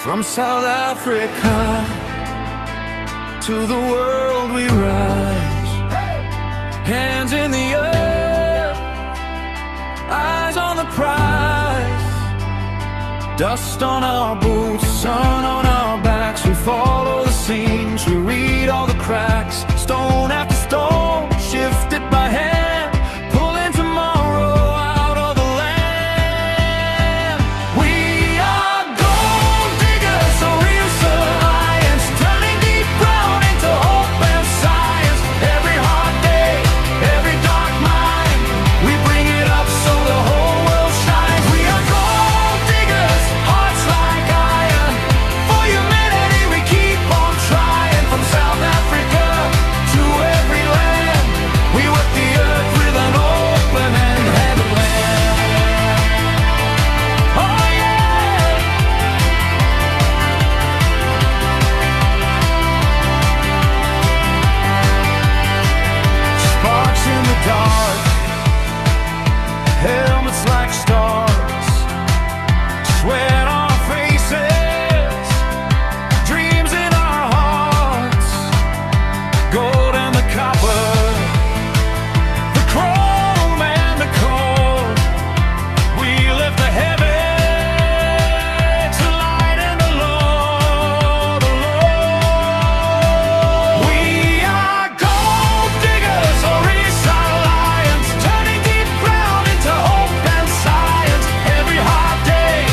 From South Africa to the world we rise, hands in the earth, eyes on the prize, dust on our boots, sun on our backs. We follow the scenes, we read all the cracks, stone after stone, shifted by hand, pulling tomorrow out of the land. We are gold diggers, Aureus alliance, turning deep ground into hope and science. Every hard day, every dark mind, we bring it up so the whole world shines. We are gold diggers, hearts like iron, for humanity we keep on trying. From South Africa to every land, we work the earth with an open and handed land. Oh yeah! Sparks in the dark, helmets like stars, sweat on our faces, dreams in our hearts, gold and the copper, the chrome and the cold. We lift the heavy to light and the low, the low. We are gold diggers, Aureus alliance, turning deep ground into hope and science. Every hard day,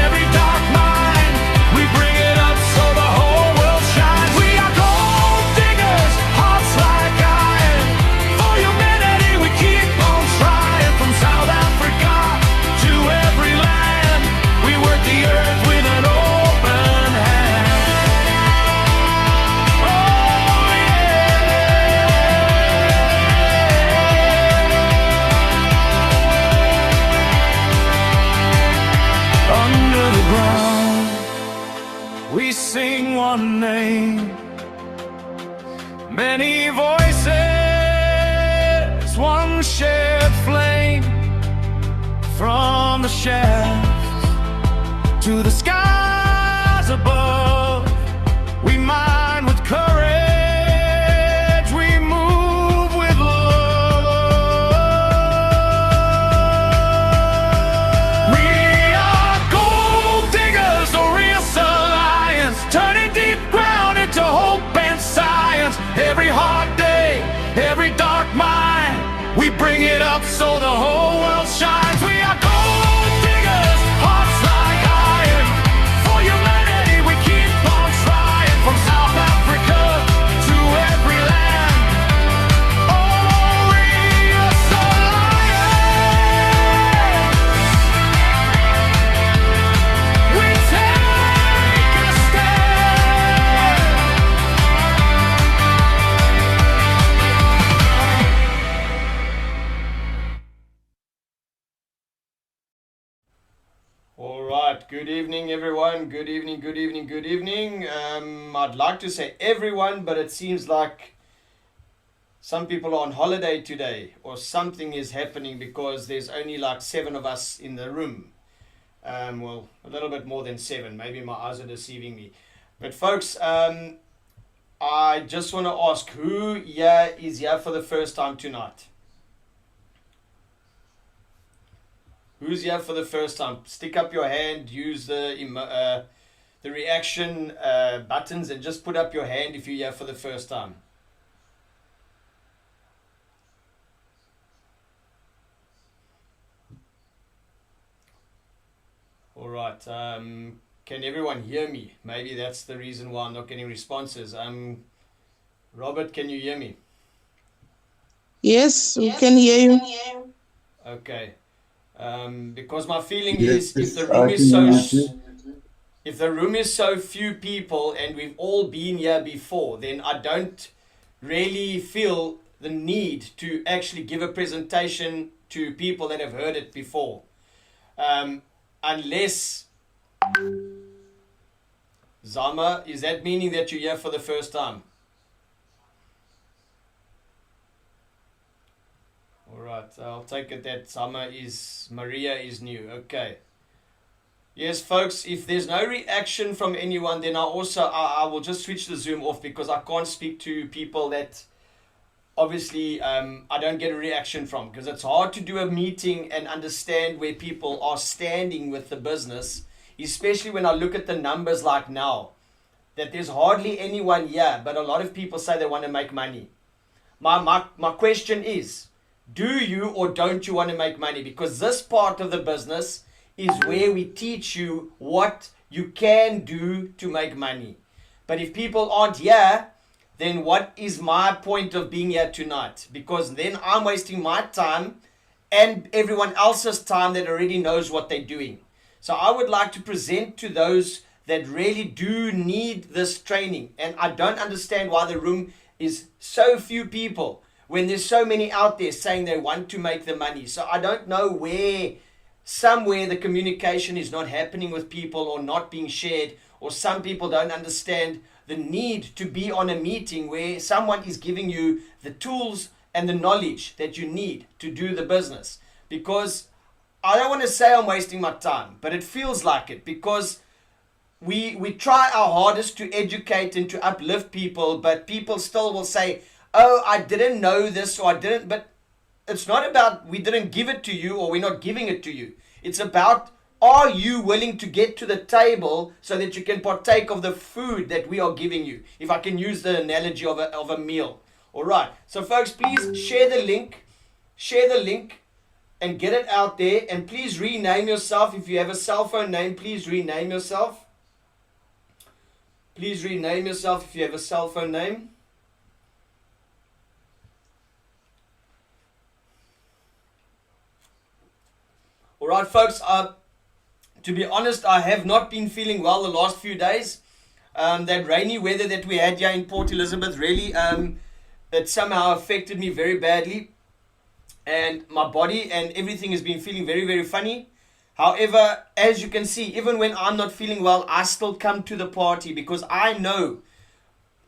every dark mind, we bring it up so the whole world shines. We are gold diggers, hearts like iron, for humanity we keep on trying. From South Africa to every land, we work the earth with an open hand. Oh yeah. Under the ground, we sing one name, many voices, one shared flame. From the shafts to the skies above, we mine with courage, we move with love. We are gold diggers, Aureus alliance, turning deep ground into hope and science. Every hard day, every dark mind, we bring it up so the whole world shines. We are gold diggers, hearts like iron, for humanity we keep on trying. From South Africa to every land, Aureus alliance, we take a stand. All right, good evening, everyone. Good evening, good evening, good evening. I'd like to say everyone, but it seems like some people are on holiday today or something is happening because there's only like 7 of us in the room. Well, a little bit more than 7. Maybe my eyes are deceiving me. But folks, I just want to ask, who here is here for the first time tonight? Who's here for the first time? Stick up your hand, use the reaction buttons and just put up your hand if you're here for the first time. All right. Can everyone hear me? Maybe that's the reason why I'm not getting responses. Robert, can you hear me? Yes, we can hear you. Okay. Because my feeling Yes, is if the I room can is so hear you too. if the room is so few people and we've all been here before, then I don't really feel the need to actually give a presentation to people that have heard it before. Unless, Zama, is that meaning that you're here for the first time? All right, I'll take it that Maria is new. Okay. Yes, folks, if there's no reaction from anyone, then I will just switch the Zoom off because I can't speak to people that obviously I don't get a reaction from, because it's hard to do a meeting and understand where people are standing with the business, especially when I look at the numbers like now, that there's hardly anyone here, but a lot of people say they want to make money. My question is, do you or don't you want to make money? Because this part of the business is where we teach you what you can do to make money. But if people aren't here, then what is my point of being here tonight? Because then I'm wasting my time and everyone else's time that already knows what they're doing. So I would like to present to those that really do need this training. And I don't understand why the room is so few people when there's so many out there saying they want to make the money. So I don't know where, somewhere the communication is not happening with people or not being shared, or some people don't understand the need to be on a meeting where someone is giving you the tools and the knowledge that you need to do the business. Because I don't want to say I'm wasting my time, but it feels like it, because we try our hardest to educate and to uplift people, but people still will say, oh, I didn't know this, or I didn't. But it's not about we didn't give it to you or we're not giving it to you. It's about, are you willing to get to the table so that you can partake of the food that we are giving you? If I can use the analogy of a meal. All right. So folks, please share the link and get it out there. And please rename yourself. If you have a cell phone name, please rename yourself. Please rename yourself if you have a cell phone name. All right, folks. To be honest, I have not been feeling well the last few days. That rainy weather that we had here in Port Elizabeth really, it somehow affected me very badly. And my body and everything has been feeling very, very funny. However, as you can see, even when I'm not feeling well, I still come to the party, because I know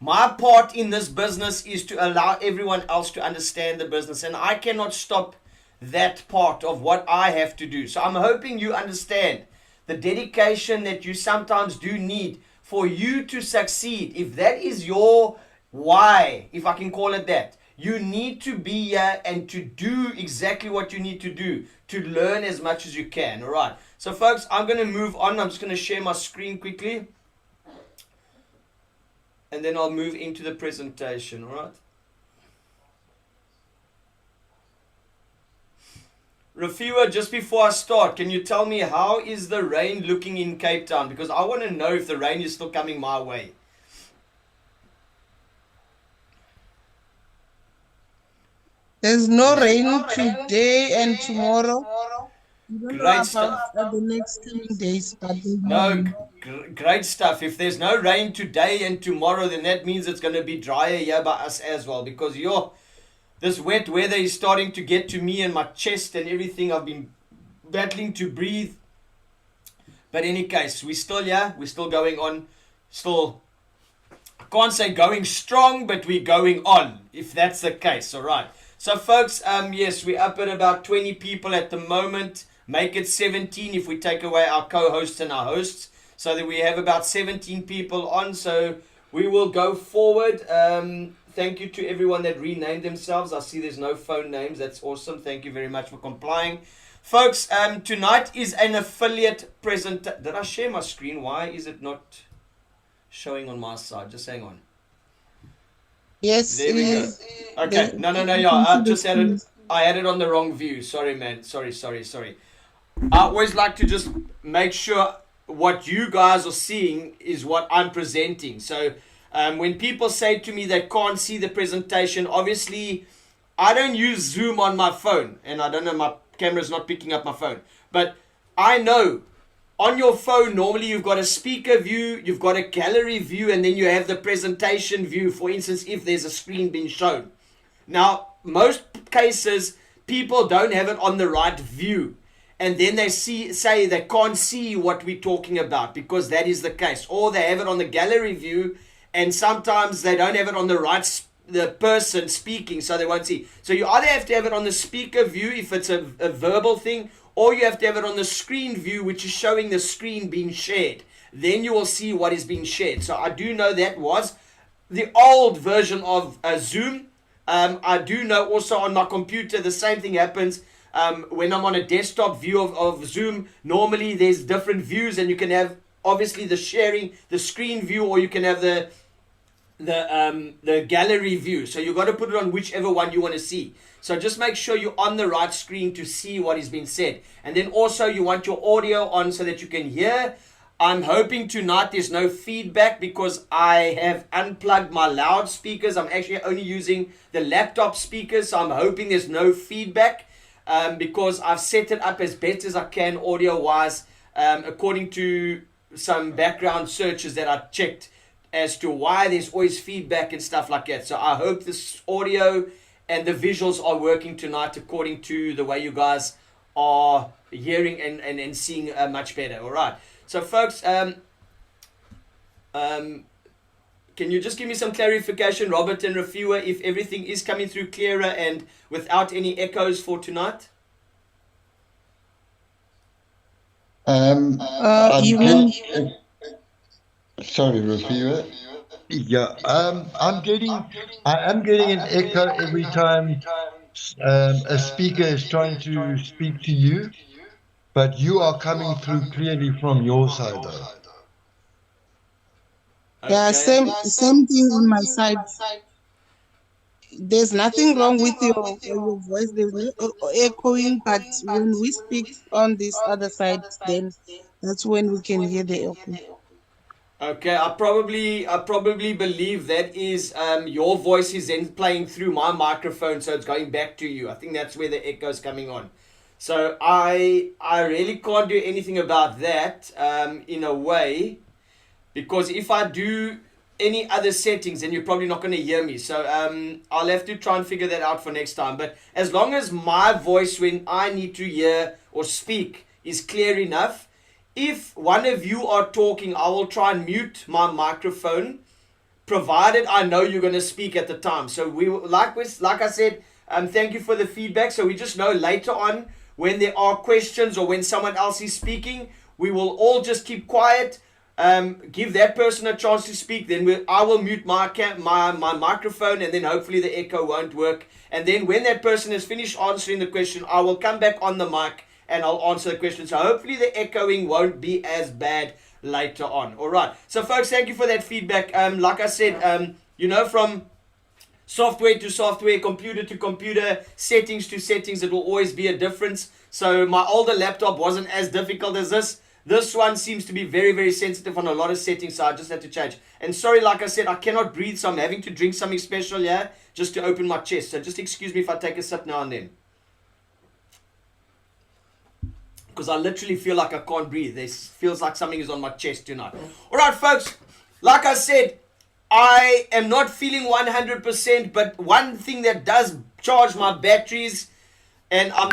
my part in this business is to allow everyone else to understand the business. And I cannot stop that part of what I have to do. So I'm hoping you understand the dedication that you sometimes do need for you to succeed. If that is your why, if I can call it that, you need to be here and to do exactly what you need to do to learn as much as you can. All right. So folks, I'm going to move on. I'm just going to share my screen quickly, and then I'll move into the presentation. All right. Rafiwa, just before I start, can you tell me how is the rain looking in Cape Town? Because I want to know if the rain is still coming my way. There's no rain today and tomorrow. I don't know Great stuff. about the next coming days, but there's No, great stuff. If there's no rain today and tomorrow, then that means it's going to be drier here by us as well. Because this wet weather is starting to get to me and my chest and everything. I've been battling to breathe. But in any case, we're still here. We're still going on. Still, I can't say going strong, but we're going on, if that's the case. All right. So folks, yes, we're up at about 20 people at the moment. Make it 17 if we take away our co-hosts and our hosts. So that we have about 17 people on. So we will go forward. Thank you to everyone that renamed themselves. I see there's no phone names. That's awesome. Thank you very much for complying. Folks, tonight is an affiliate presentation. Did I share my screen? Why is it not showing on my side? Just hang on. Yes, There we go. Okay. No. Yeah, I had it on the wrong view. Sorry, man. Sorry. I always like to just make sure what you guys are seeing is what I'm presenting. So when people say to me they can't see the presentation, obviously I don't use Zoom on my phone, and I don't know, my camera's not picking up my phone. But I know on your phone, normally you've got a speaker view, you've got a gallery view, and then you have the presentation view, for instance, if there's a screen being shown. Now, most cases, people don't have it on the right view. And then they say they can't see what we're talking about, because that is the case. Or they have it on the gallery view, and sometimes they don't have it on the right the person speaking so they won't see. So you either have to have it on the speaker view if it's a verbal thing, or you have to have it on the screen view, which is showing the screen being shared. Then you will see what is being shared. So I do know that was the old version of Zoom. I do know also on my computer the same thing happens. When I'm on a desktop view of Zoom, normally there's different views, and you can have obviously the sharing, the screen view, or you can have the gallery view. So you've got to put it on whichever one you want to see. So just make sure you're on the right screen to see what is being said. And then also you want your audio on so that you can hear. I'm hoping tonight there's no feedback because I have unplugged my loudspeakers. I'm actually only using the laptop speakers, so I'm hoping there's no feedback because I've set it up as best as I can audio-wise according to some background searches that I checked as to why there's always feedback and stuff like that. So I hope this audio and the visuals are working tonight according to the way you guys are hearing and seeing much better. All right. So folks, can you just give me some clarification, Robert and Rafiwa, if everything is coming through clearer and without any echoes for tonight? You mean Sorry, Rafiwa. Yeah, I am getting an echo every time a speaker is trying to speak to you, but you are coming through clearly from your side, though. yeah, same thing on my side. There's nothing wrong with your voice. There's no echoing, but when we speak on this other side, then that's when we can hear the echo. Okay, I probably believe that is your voice is then playing through my microphone, so it's going back to you. I think that's where the echo is coming on. So I really can't do anything about that in a way, because if I do any other settings, then you're probably not going to hear me. So I'll have to try and figure that out for next time. But as long as my voice when I need to hear or speak is clear enough, if one of you are talking, I will try and mute my microphone, provided I know you're going to speak at the time. So we like I said, thank you for the feedback. So we just know later on when there are questions or when someone else is speaking, we will all just keep quiet. Give that person a chance to speak. Then I will mute my microphone, and then hopefully the echo won't work. And then when that person has finished answering the question, I will come back on the mic and I'll answer the question. So hopefully the echoing won't be as bad later on. All right. So folks, thank you for that feedback. Like I said, from software to software, computer to computer, settings to settings, it will always be a difference. So my older laptop wasn't as difficult as this. This one seems to be very, very sensitive on a lot of settings, so I just had to change. And sorry, like I said, I cannot breathe, so I'm having to drink something special here just to open my chest. So just excuse me if I take a sip now and then, because I literally feel like I can't breathe. It feels like something is on my chest tonight. All right, folks, like I said, I am not feeling 100%, but one thing that does charge my batteries, and I'm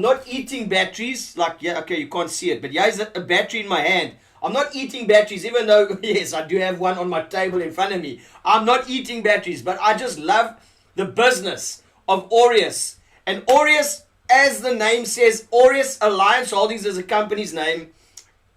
not eating batteries, you can't see it, but here's a battery in my hand. I'm not eating batteries, even though, yes, I do have one on my table in front of me. I'm not eating batteries, but I just love the business of Aureus. And Aureus, as the name says, Aureus Alliance Holdings is a company's name.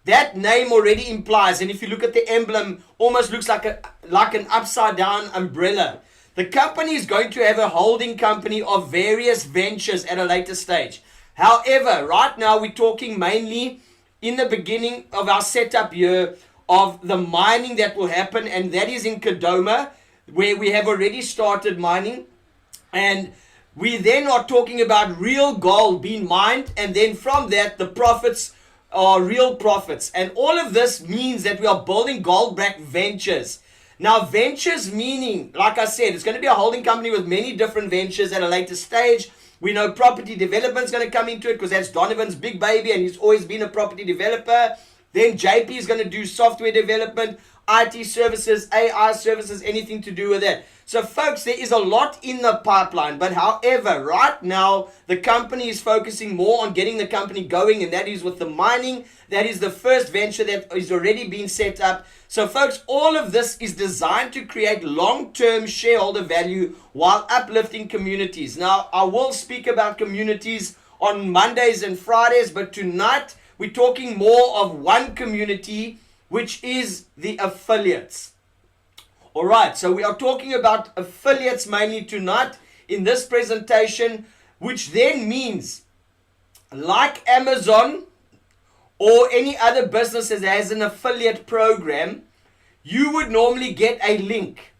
That name already implies, and if you look at the emblem, almost looks like an upside down umbrella. The company is going to have a holding company of various ventures at a later stage. However, right now we're talking mainly in the beginning of our setup here of the mining that will happen, and that is in Kadoma, where we have already started mining. And we then are talking about real gold being mined, and then from that the profits are real profits. And all of this means that we are building gold-backed ventures. Now, ventures meaning, like I said, it's going to be a holding company with many different ventures at a later stage. We know property development is going to come into it because that's Donovan's big baby, and he's always been a property developer. Then JP is going to do software development, IT services, AI services, anything to do with that. So folks, there is a lot in the pipeline, but however, right now, the company is focusing more on getting the company going, and that is with the mining. That is the first venture that is already being set up. So folks, all of this is designed to create long-term shareholder value while uplifting communities. Now, I will speak about communities on Mondays and Fridays, but tonight we're talking more of one community, which is the affiliates. All right, so we are talking about affiliates mainly tonight in this presentation, which then means, like Amazon or any other business that has an affiliate program, you would normally get a link.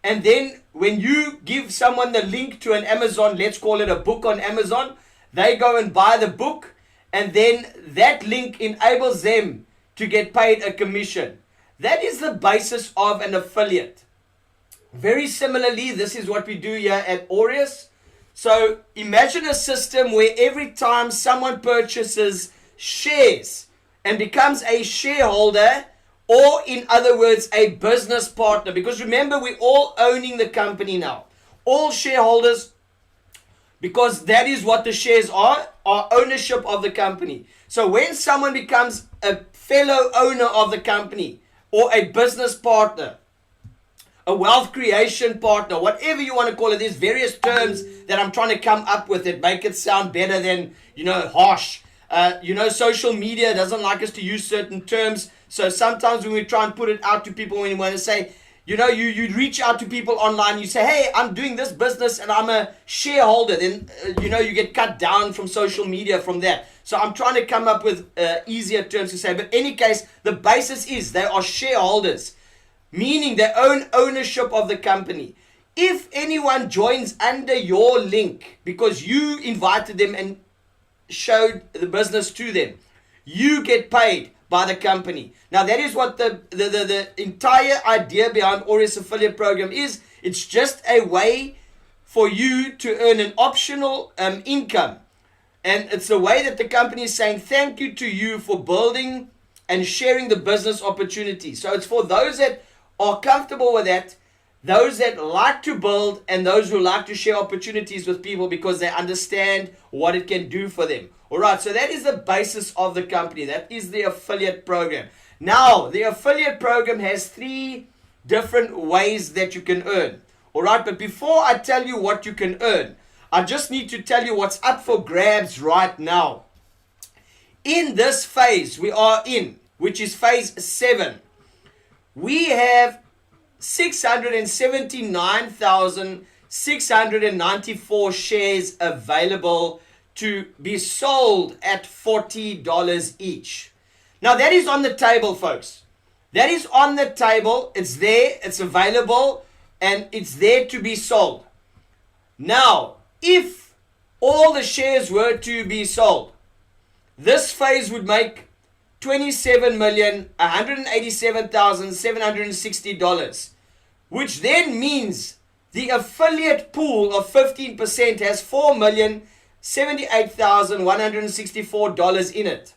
And then when you give someone the link to an Amazon, let's call it a book on Amazon, they go and buy the book, and then that link enables them to get paid a commission. That is the basis of an affiliate. Very similarly, this is what we do here at Aureus. So imagine a system where every time someone purchases shares and becomes a shareholder, or in other words, a business partner, because remember, we're all owning the company now. All shareholders, because that is what the shares are ownership of the company. So when someone becomes a fellow owner of the company, or a business partner, a wealth creation partner, whatever you want to call it, there's various terms that I'm trying to come up with that make it sound better than, harsh. Social media doesn't like us to use certain terms. So sometimes when we try and put it out to people, when you want to say, you reach out to people online, you say, hey, I'm doing this business and I'm a shareholder. Then, you get cut down from social media from that. So I'm trying to come up with easier terms to say. But in any case, the basis is they are shareholders, meaning they own ownership of the company. If anyone joins under your link because you invited them and showed the business to them, you get paid by the company. Now that is what the entire idea behind Aureus affiliate program is. It's just a way for you to earn an optional income. And it's a way that the company is saying thank you to you for building and sharing the business opportunity. So it's for those that are comfortable with that, those that like to build, and those who like to share opportunities with people because they understand what it can do for them. All right, so that is the basis of the company. That is the affiliate program. Now, the affiliate program has 3 different ways that you can earn. All right, but before I tell you what you can earn, I just need to tell you what's up for grabs right now. In this phase we are in, which is phase 7, we have 679,694 shares available to be sold at $40 each. Now that is on the table, folks. That is on the table. It's there, it's available, and it's there to be sold. Now, if all the shares were to be sold, this phase would make $27,187,760, which then means the affiliate pool of 15% has $4,078,164 in it.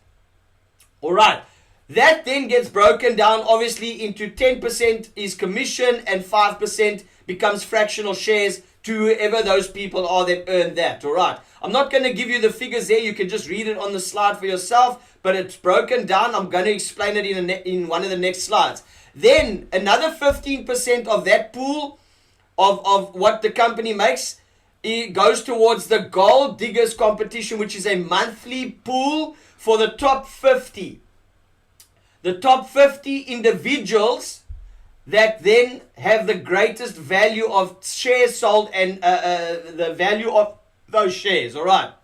All right. That then gets broken down obviously into 10% is commission and 5% becomes fractional shares to whoever those people are that earn that. All right. I'm not going to give you the figures there. You can just read it on the slide for yourself, but it's broken down. I'm going to explain it in one of the next slides. Then another 15% of that pool of what the company makes, it goes towards the Gold Diggers competition, which is a monthly pool for the top 50. The top 50 individuals that then have the greatest value of shares sold and the value of those shares. All right.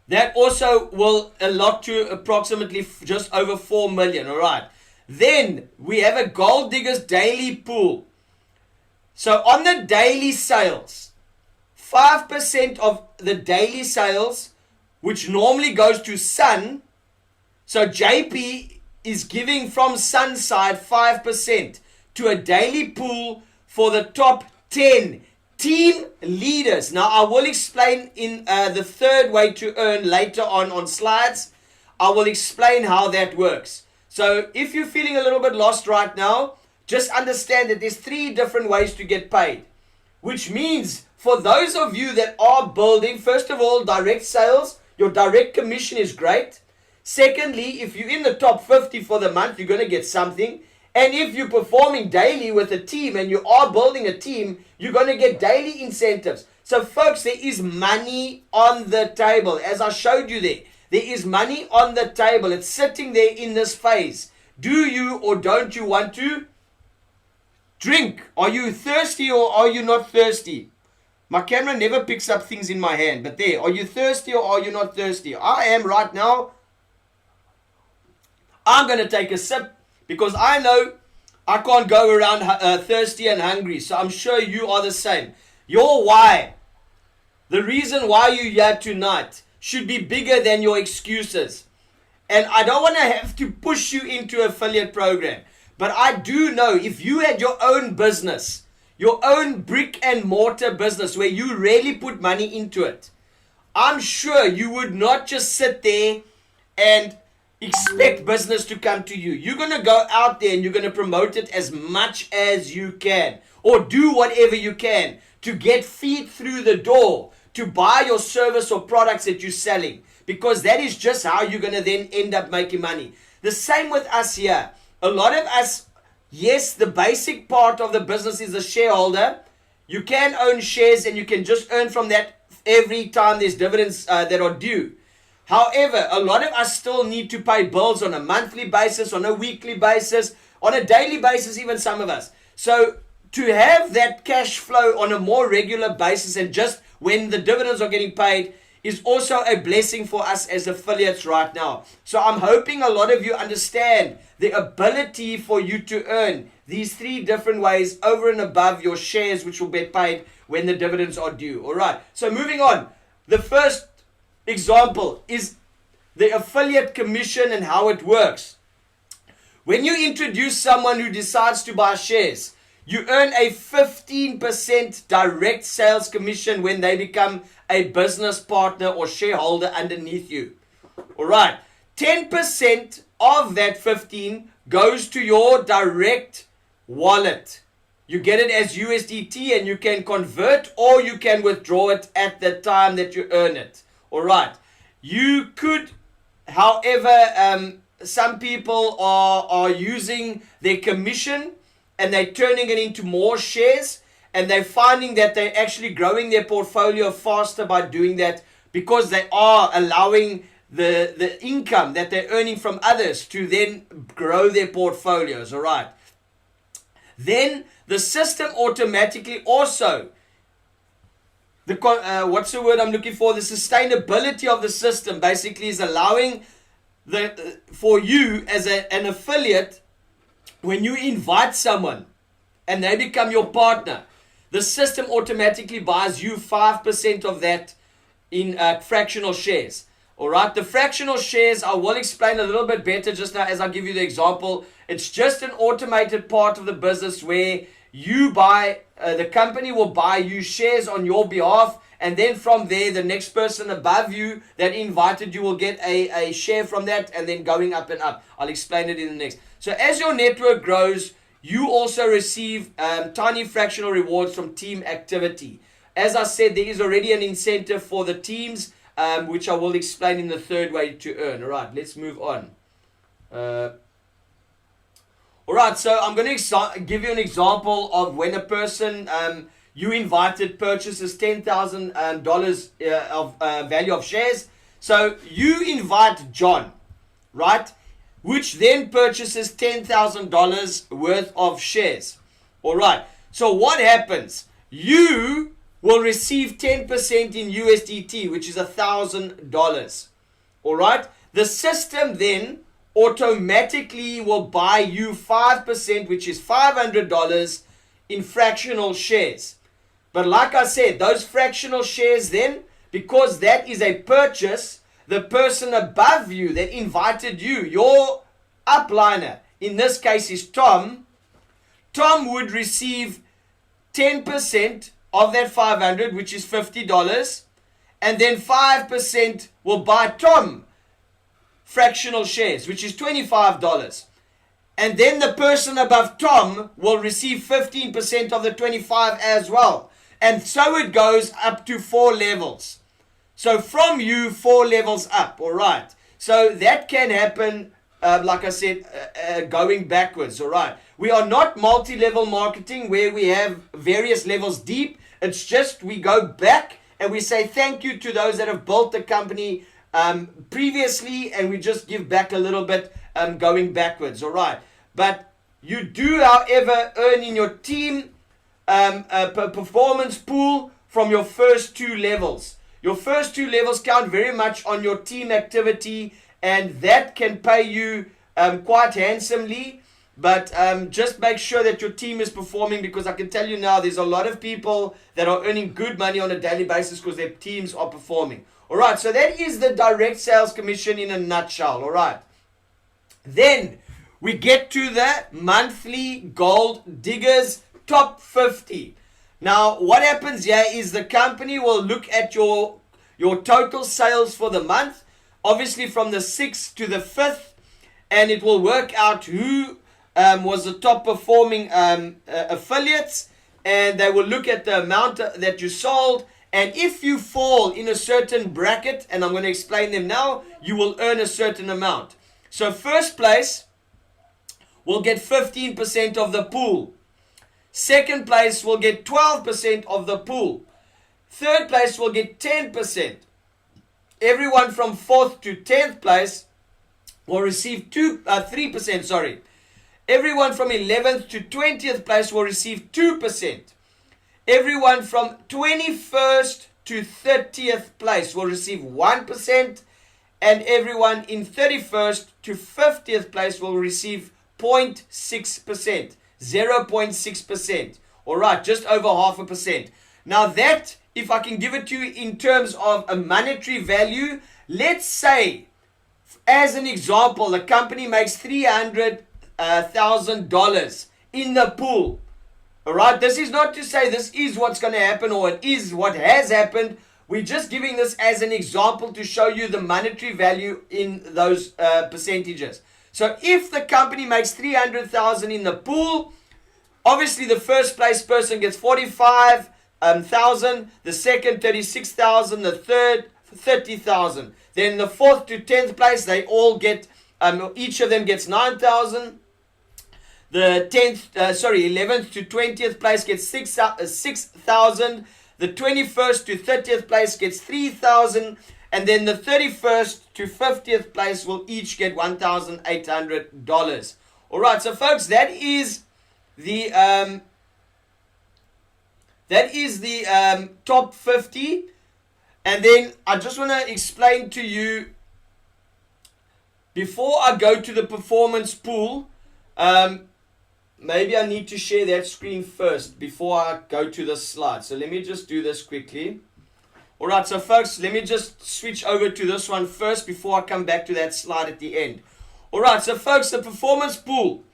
That also will allot to approximately just over 4 million. All right. Then we have a Gold Diggers daily pool. So on the daily sales, 5% of the daily sales, which normally goes to Sun. So JP is giving from Sun's side 5% to a daily pool for the top 10 team leaders. Now I will explain in the third way to earn later on slides. I will explain how that works. So if you're feeling a little bit lost right now, just understand that there's 3 different ways to get paid. Which means for those of you that are building, first of all, direct sales, your direct commission is great. Secondly, if you're in the top 50 for the month, you're going to get something. And if you're performing daily with a team and you are building a team, you're going to get daily incentives. So folks, there is money on the table. As I showed you there, there is money on the table. It's sitting there in this phase. Do you or don't you want to drink? Are you thirsty or are you not thirsty? My camera never picks up things in my hand, but there, are you thirsty or are you not thirsty? I am right now. I'm going to take a sip because I know I can't go around thirsty and hungry. So I'm sure you are the same. Your why, the reason why you're here tonight, should be bigger than your excuses. And I don't want to have to push you into an affiliate program. But I do know if you had your own business, your own brick and mortar business where you really put money into it, I'm sure you would not just sit there and expect business to come to you. You're going to go out there and you're going to promote it as much as you can, or do whatever you can to get feet through the door to buy your service or products that you're selling, because that is just how you're going to then end up making money. The same with us here. A lot of us, yes, the basic part of the business is a shareholder. You can own shares and you can just earn from that every time there's dividends that are due. However, a lot of us still need to pay bills on a monthly basis, on a weekly basis, on a daily basis, even some of us. So to have that cash flow on a more regular basis and just when the dividends are getting paid is also a blessing for us as affiliates right now. So I'm hoping a lot of you understand the ability for you to earn these 3 different ways over and above your shares, which will get paid when the dividends are due. All right. So moving on. The first example is the affiliate commission and how it works. When you introduce someone who decides to buy shares, you earn a 15% direct sales commission when they become a business partner or shareholder underneath you. All right. 10% of that 15 goes to your direct wallet. You get it as USDT and you can convert or you can withdraw it at the time that you earn it. All right. You could, however, some people are using their commission and they're turning it into more shares, and they're finding that they're actually growing their portfolio faster by doing that because they are allowing the income that they're earning from others to then grow their portfolios. All right. Then the system automatically also, what's the word I'm looking for? The sustainability of the system basically is allowing for you as an affiliate, when you invite someone and they become your partner, the system automatically buys you 5% of that in fractional shares. All right. The fractional shares, I will explain a little bit better just now as I give you the example. It's just an automated part of the business where you buy, the company will buy you shares on your behalf. And then from there, the next person above you that invited you will get a share from that, and then going up and up. I'll explain it in the next. So as your network grows, you also receive tiny fractional rewards from team activity. As I said, there is already an incentive for the teams, which I will explain in the third way to earn. All right, let's move on. All right, so I'm going to give you an example of when a person you invited purchases $10,000 of value of shares. So you invite John, right? Which then purchases $10,000 worth of shares. All right. So what happens? You will receive 10% in USDT, which is $1,000. All right. The system then automatically will buy you 5%, which is $500 in fractional shares. But like I said, those fractional shares then, because that is a purchase, the person above you that invited you, your upliner, in this case is Tom, Tom would receive 10% of that 500, which is $50, and then 5% will buy Tom fractional shares, which is $25. And then the person above Tom will receive 15% of the 25 as well. And so it goes up to 4 levels. So from you, 4 levels up, all right? So that can happen, like I said, going backwards, all right? We are not multi-level marketing where we have various levels deep. It's just we go back and we say thank you to those that have built the company previously, and we just give back a little bit going backwards, all right? But you do, however, earn in your team performance pool from your first 2 levels. Your first 2 levels count very much on your team activity, and that can pay you quite handsomely. But just make sure that your team is performing, because I can tell you now there's a lot of people that are earning good money on a daily basis because their teams are performing. All right, so that is the direct sales commission in a nutshell. All right. Then we get to the monthly gold diggers top 50. Now, what happens here is the company will look at your total sales for the month, obviously from the 6th to the 5th, and it will work out who was the top performing affiliates, and they will look at the amount that you sold. And if you fall in a certain bracket, and I'm going to explain them now, you will earn a certain amount. So first place will get 15% of the pool. Second place will get 12% of the pool. Third place will get 10%. Everyone from 4th to 10th place will receive 3%, sorry. Everyone from 11th to 20th place will receive 2%. Everyone from 21st to 30th place will receive 1%. And everyone in 31st to 50th place will receive 0.6%. 0.6%. All right, just over 0.5%. Now that, if I can give it to you in terms of a monetary value, let's say, as an example, the company makes $300,000 in the pool. All right, this is not to say this is what's going to happen or it is what has happened. We're just giving this as an example to show you the monetary value in those percentages. So if the company makes 300,000 in the pool, obviously the first place person gets 45,000, the second 36,000, the third 30,000. Then the 4th to 10th place, they all get, each of them gets 9,000. The 11th to 20th place gets 6,000. The 21st to 30th place gets 3,000. And then the 31st to 50th place will each get $1,800. All right, so folks, that is the top 50. And then I just want to explain to you, before I go to the performance pool, maybe I need to share that screen first before I go to this slide. So let me just do this quickly. All right, so folks, let me just switch over to this one first before I come back to that slide at the end. All right, so folks, the performance pool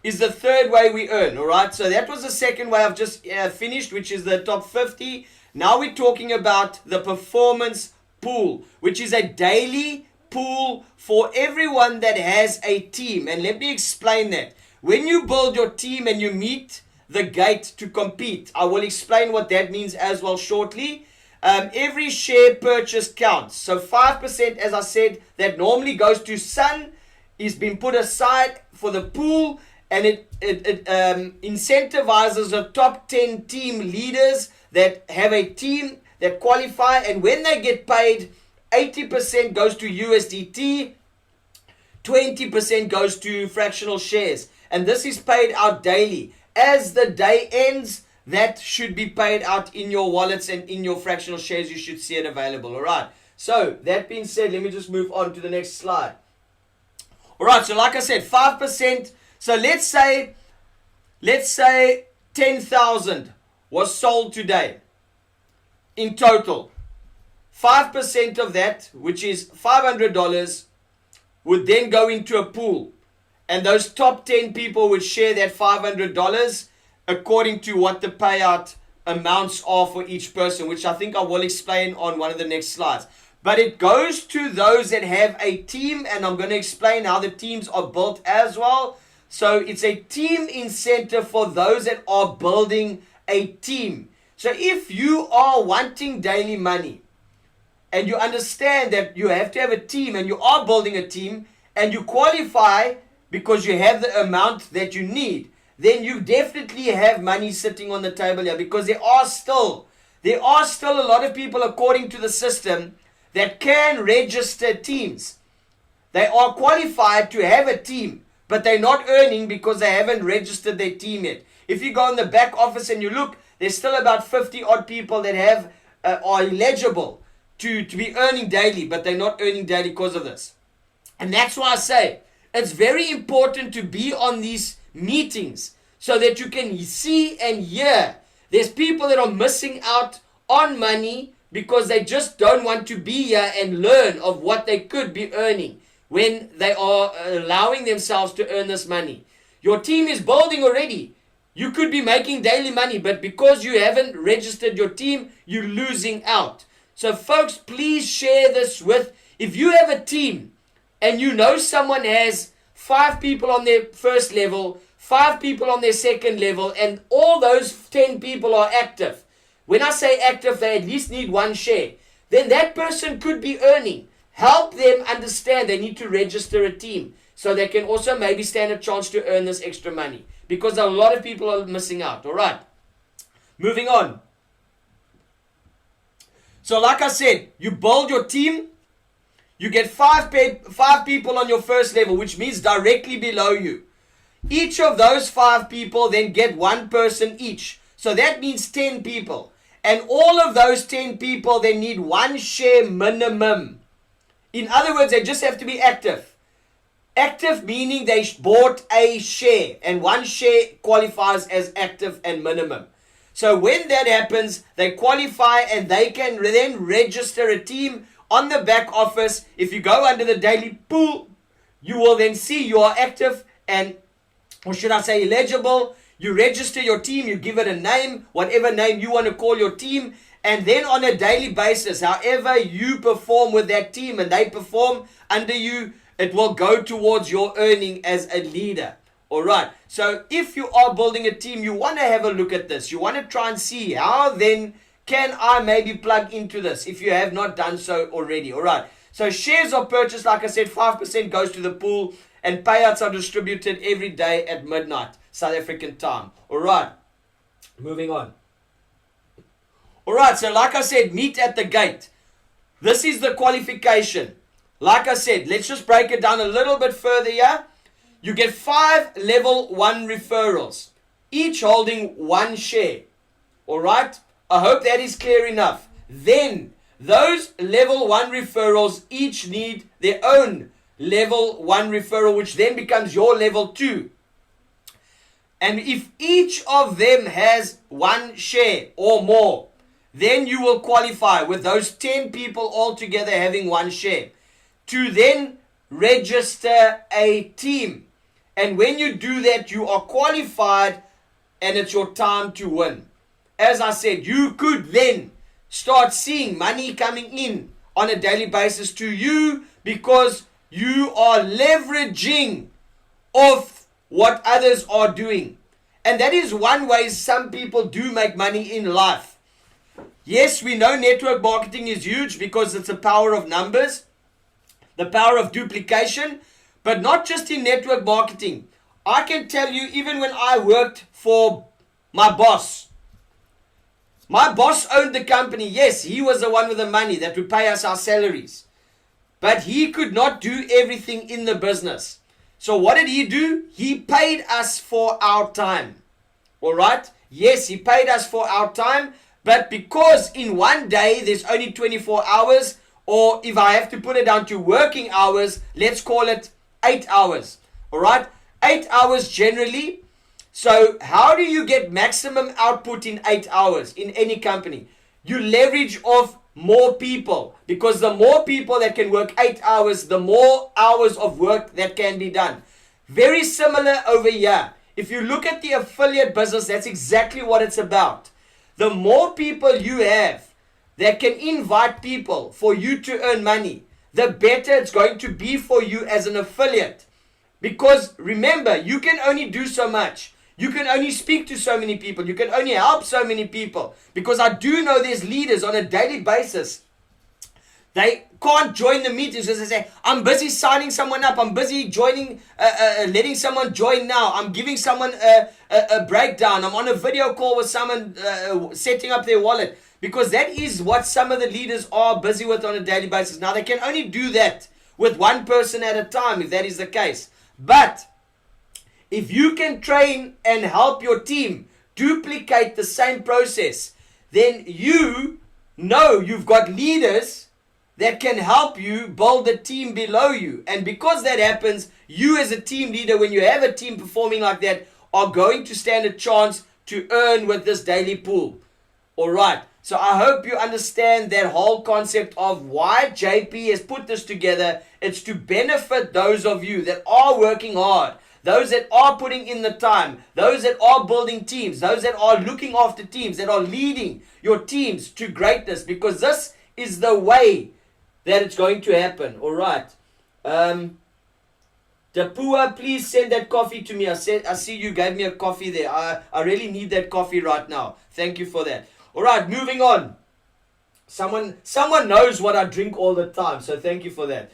is the third way we earn. All right, so that was the second way I've just finished, which is the top 50. Now we're talking about the performance pool, which is a daily pool for everyone that has a team. And let me explain that. When you build your team and you meet the gate to compete, I will explain what that means as well shortly. Every share purchase counts. So 5%, as I said, that normally goes to Sun is being put aside for the pool, and it incentivizes the top 10 team leaders that have a team that qualify, and when they get paid, 80% goes to USDT, 20% goes to fractional shares, and this is paid out daily. As the day ends, that should be paid out in your wallets and in your fractional shares. You should see it available. All right. So that being said, let me just move on to the next slide. All right. So like I said, 5%. So let's say 10,000 was sold today in total. 5% of that, which is $500, would then go into a pool. And those top 10 people would share that $500 according to what the payout amounts are for each person, which I think I will explain on one of the next slides. but it goes to those that have a team, and I'm going to explain how the teams are built as well. So it's a team incentive for those that are building a team. So if you are wanting daily money, and you understand that you have to have a team, and you are building a team, and you qualify because you have the amount that you need, then you definitely have money sitting on the table here, because there are still a lot of people, according to the system, that can register teams. They are qualified to have a team, but they're not earning because they haven't registered their team yet. If you go in the back office and you look, there's still about 50 odd people that are eligible to be earning daily, but they're not earning daily because of this. And that's why I say it's very important to be on these meetings so that you can see and hear. There's people that are missing out on money because they just don't want to be here and learn of what they could be earning when they are allowing themselves to earn this money. Your team is building already. You could be making daily money, but because you haven't registered your team, you're losing out. So folks, please share this with, if you have a team and you know someone has 5 people on their first level, 5 people on their second level, and all those 10 people are active. When I say active, they at least need 1 share. Then that person could be earning. Help them understand they need to register a team so they can also maybe stand a chance to earn this extra money, because a lot of people are missing out. All right. Moving on. So like I said, you build your team. You get 5 people on your first level, which means directly below you. Each of those 5 people then get 1 person each. So that means 10 people. And all of those 10 people, they need 1 share minimum. In other words, they just have to be active. Active meaning they bought a share. And 1 share qualifies as active and minimum. So when that happens, they qualify and they can then register a team on the back office. If you go under the daily pool, you will then see you are active and, or should I say eligible. You register your team, you give it a name, whatever name you want to call your team. And then on a daily basis, however you perform with that team and they perform under you, it will go towards your earning as a leader. All right. So if you are building a team, you want to have a look at this. You want to try and see how then can I maybe plug into this if you have not done so already. All right. So shares are purchased, like I said, 5% goes to the pool and payouts are distributed every day at midnight, South African time. All right. Moving on. All right. So like I said, meet at the gate. This is the qualification. Like I said, let's just break it down a little bit further here. You get 5 level 1 referrals, each holding 1 share. All right. I hope that is clear enough. Then those level 1 referrals each need their own level 1 referral, which then becomes your level 2. And if each of them has 1 share or more, then you will qualify with those 10 people all together having 1 share to then register a team. And when you do that, you are qualified and it's your time to win. As I said, you could then start seeing money coming in on a daily basis to you because you are leveraging off what others are doing. And that is one way some people do make money in life. Yes, we know network marketing is huge because it's the power of numbers, the power of duplication, but not just in network marketing. I can tell you, even when I worked for my boss owned the company. Yes, he was the one with the money that would pay us our salaries. But he could not do everything in the business. So what did he do? He paid us for our time. All right? Yes, he paid us for our time. But because in one day there's only 24 hours, or if I have to put it down to working hours, let's call it 8 hours. All right? 8 hours generally. So how do you get maximum output in 8 hours in any company? You leverage off more people, because the more people that can work 8 hours, the more hours of work that can be done. Very similar over here. If you look at the affiliate business, that's exactly what it's about. The more people you have that can invite people for you to earn money, the better it's going to be for you as an affiliate. Because remember, you can only do so much. You can only speak to so many people. You can only help so many people. Because I do know there's leaders on a daily basis. They can't join the meetings because they say, I'm busy signing someone up. I'm busy joining, letting someone join now. I'm giving someone a breakdown. I'm on a video call with someone setting up their wallet. Because that is what some of the leaders are busy with on a daily basis. Now, they can only do that with one person at a time, if that is the case. But if you can train and help your team duplicate the same process, then you know you've got leaders that can help you build a team below you. And because that happens, you as a team leader, when you have a team performing like that, are going to stand a chance to earn with this daily pool. All right. So I hope you understand that whole concept of why JP has put this together. It's to benefit those of you that are working hard, those that are putting in the time, those that are building teams, those that are looking after teams, that are leading your teams to greatness, because this is the way that it's going to happen. All right. Dapua, please send that coffee to me. I see you gave me a coffee there. I really need that coffee right now. Thank you for that. All right, moving on. Someone knows what I drink all the time, so thank you for that.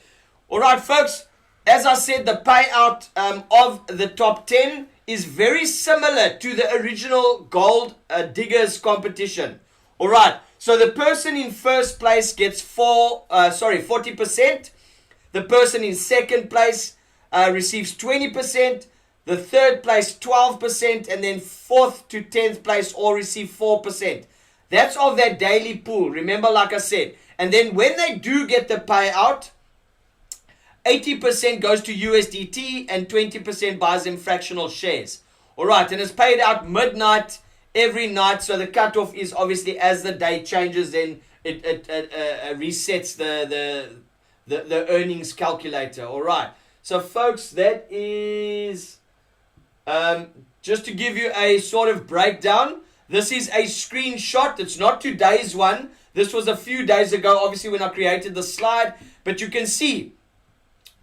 All right, folks, as I said, the payout of the top 10 is very similar to the original Gold Diggers competition. All right, so the person in first place gets 40%. The person in second place receives 20%. The third place 12%, and then 4th to 10th place all receive 4%. That's of that daily pool. Remember, like I said. And then when they do get the payout, 80% goes to USDT and 20% buys them fractional shares. All right, and it's paid out midnight every night. So the cutoff is obviously as the day changes, then it resets the earnings calculator. All right. So folks, that is just to give you a sort of breakdown. This is a screenshot. It's not today's one. This was a few days ago, obviously, when I created the slide. But you can see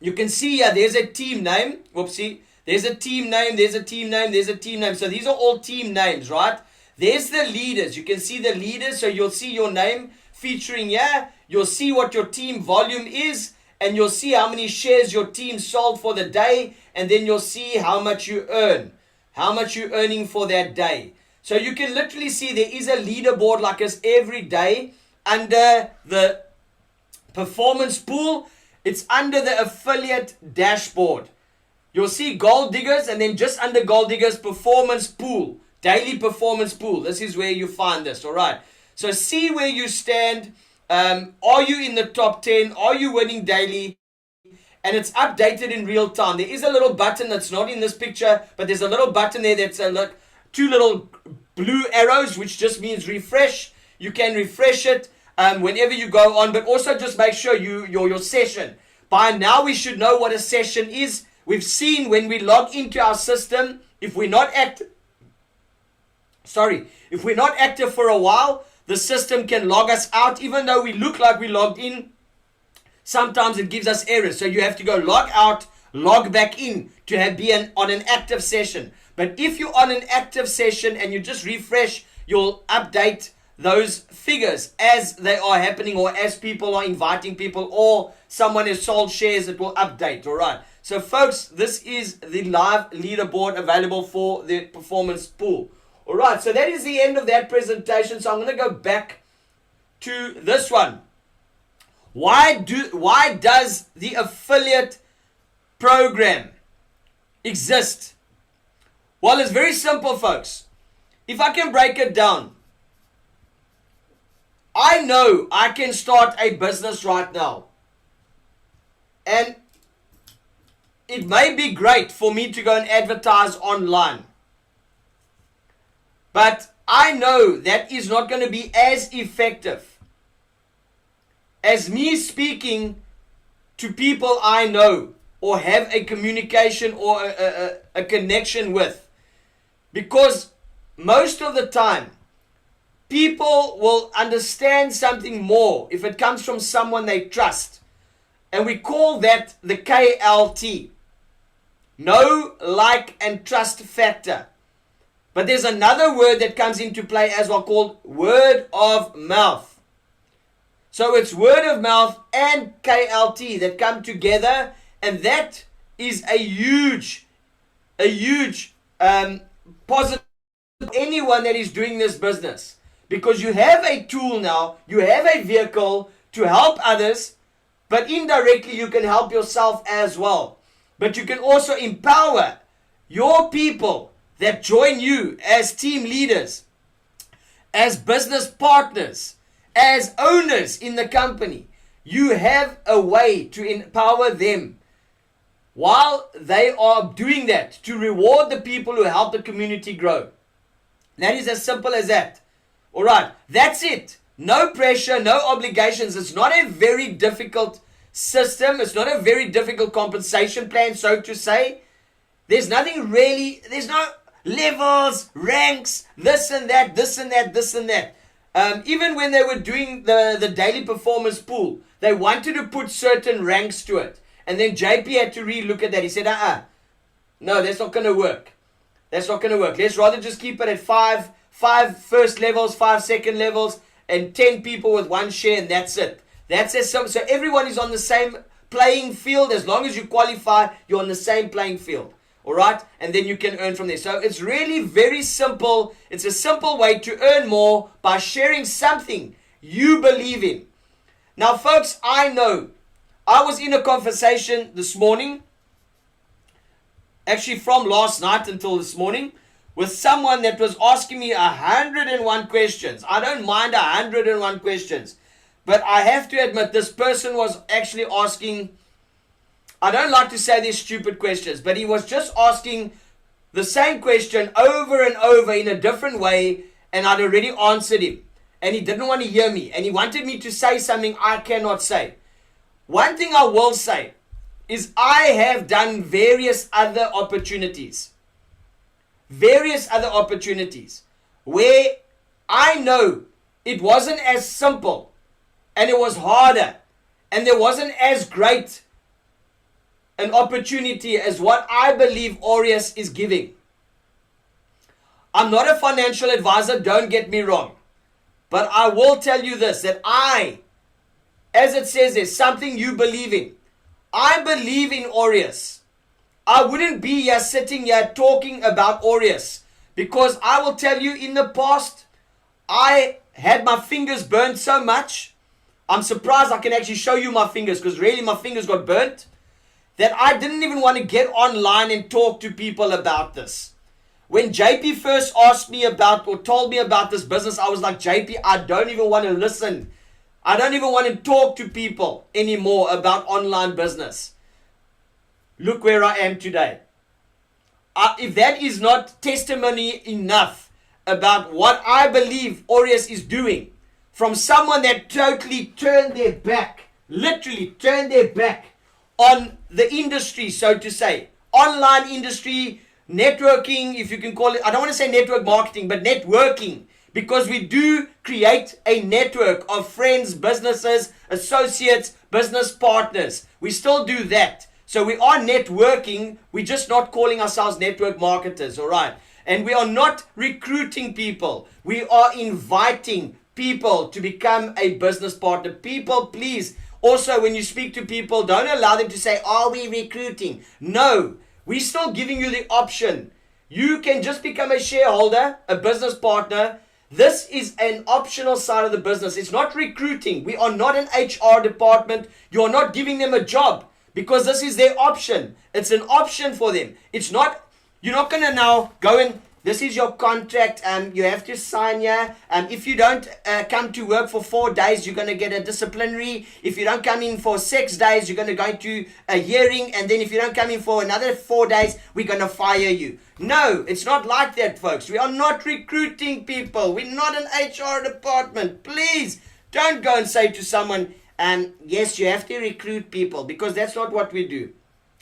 here, there's a team name. Whoopsie. There's a team name, there's a team name, there's a team name. So these are all team names, right? There's the leaders. You can see the leaders. So you'll see your name featuring here. You'll see what your team volume is. And you'll see how many shares your team sold for the day. And then you'll see how much you earn. How much you're earning for that day. So you can literally see there is a leaderboard like this every day under the performance pool. It's under the affiliate dashboard. You'll see Gold Diggers, and then just under Gold Diggers, performance pool, daily performance pool. This is where you find this, all right? So see where you stand. Are you in the top 10? Are you winning daily? And it's updated in real time. There is a little button that's not in this picture, but there's a little button there that's two little blue arrows, which just means refresh. You can refresh it whenever you go on, but also just make sure your session. By now we should know what a session is. We've seen when we log into our system, if we're not active for a while, the system can log us out. Even though we look like we logged in, sometimes it gives us errors. So you have to go log out, log back in to be on an active session. But if you're on an active session and you just refresh, you'll update those figures as they are happening, or as people are inviting people, or someone has sold shares, it will update. All right. So folks, this is the live leaderboard available for the performance pool. All right. So that is the end of that presentation. So I'm going to go back to this one. Why does the affiliate program exist? Well, it's very simple, folks. If I can break it down, I know I can start a business right now. And it may be great for me to go and advertise online. But I know that is not going to be as effective as me speaking to people I know or have a communication or a connection with. Because most of the time, people will understand something more if it comes from someone they trust. And we call that the KLT. Know, like, and trust factor. But there's another word that comes into play as well, called word of mouth. So it's word of mouth and KLT that come together, and that is a huge positive for anyone that is doing this business. Because you have a tool now, you have a vehicle to help others, but indirectly you can help yourself as well. But you can also empower your people that join you as team leaders, as business partners, as owners in the company. You have a way to empower them while they are doing that, to reward the people who help the community grow. That is as simple as that. Alright, that's it. No pressure, no obligations. It's not a very difficult system. It's not a very difficult compensation plan, so to say. There's nothing really, there's no levels, ranks, this and that, this and that, this and that. Even when they were doing the daily performance pool, they wanted to put certain ranks to it. And then JP had to re-look at that. He said, no, that's not going to work. That's not going to work. Let's rather just keep it at five first levels, 5 second levels, and 10 people with 1 share, and that's it. That's as simple. So everyone is on the same playing field. As long as you qualify, you're on the same playing field. All right? And then you can earn from there. So it's really very simple. It's a simple way to earn more by sharing something you believe in. Now, folks, I know I was in a conversation this morning, actually from last night until this morning, with someone that was asking me 101 questions. I don't mind 101 questions. But I have to admit, this person was actually asking, I don't like to say these stupid questions, but he was just asking the same question over and over in a different way, and I'd already answered him. And he didn't want to hear me, and he wanted me to say something I cannot say. One thing I will say is I have done various other opportunities where I know it wasn't as simple, and it was harder, and there wasn't as great an opportunity as what I believe Aureus is giving. I'm not a financial advisor, don't get me wrong, but I will tell you this, that as it says, there's something you believe in. I believe in Aureus. I wouldn't be here sitting here talking about Aureus, because I will tell you, in the past, I had my fingers burnt so much. I'm surprised I can actually show you my fingers, because really my fingers got burnt, that I didn't even want to get online and talk to people about this. When JP first asked me about or told me about this business, I was like, JP, I don't even want to listen. I don't even want to talk to people anymore about online business. Look where I am today. If that is not testimony enough about what I believe Aureus is doing, from someone that totally turned their back, literally turned their back on the industry, so to say, online industry, networking, if you can call it, I don't want to say network marketing, but networking, because we do create a network of friends, businesses, associates, business partners. We still do that. So we are networking, we're just not calling ourselves network marketers, all right? And we are not recruiting people. We are inviting people to become a business partner. People, please, also when you speak to people, don't allow them to say, are we recruiting? No, we're still giving you the option. You can just become a shareholder, a business partner. This is an optional side of the business. It's not recruiting. We are not an HR department. You are not giving them a job, because this is their option. It's an option for them. It's not, you're not going to now go and, this is your contract, you have to sign here. If you don't come to work for 4 days, you're going to get a disciplinary. If you don't come in for 6 days, you're going to go to a hearing. And then if you don't come in for another 4 days, we're going to fire you. No, it's not like that, folks. We are not recruiting people. We're not an HR department. Please don't go and say to someone, yes, you have to recruit people, because that's not what we do.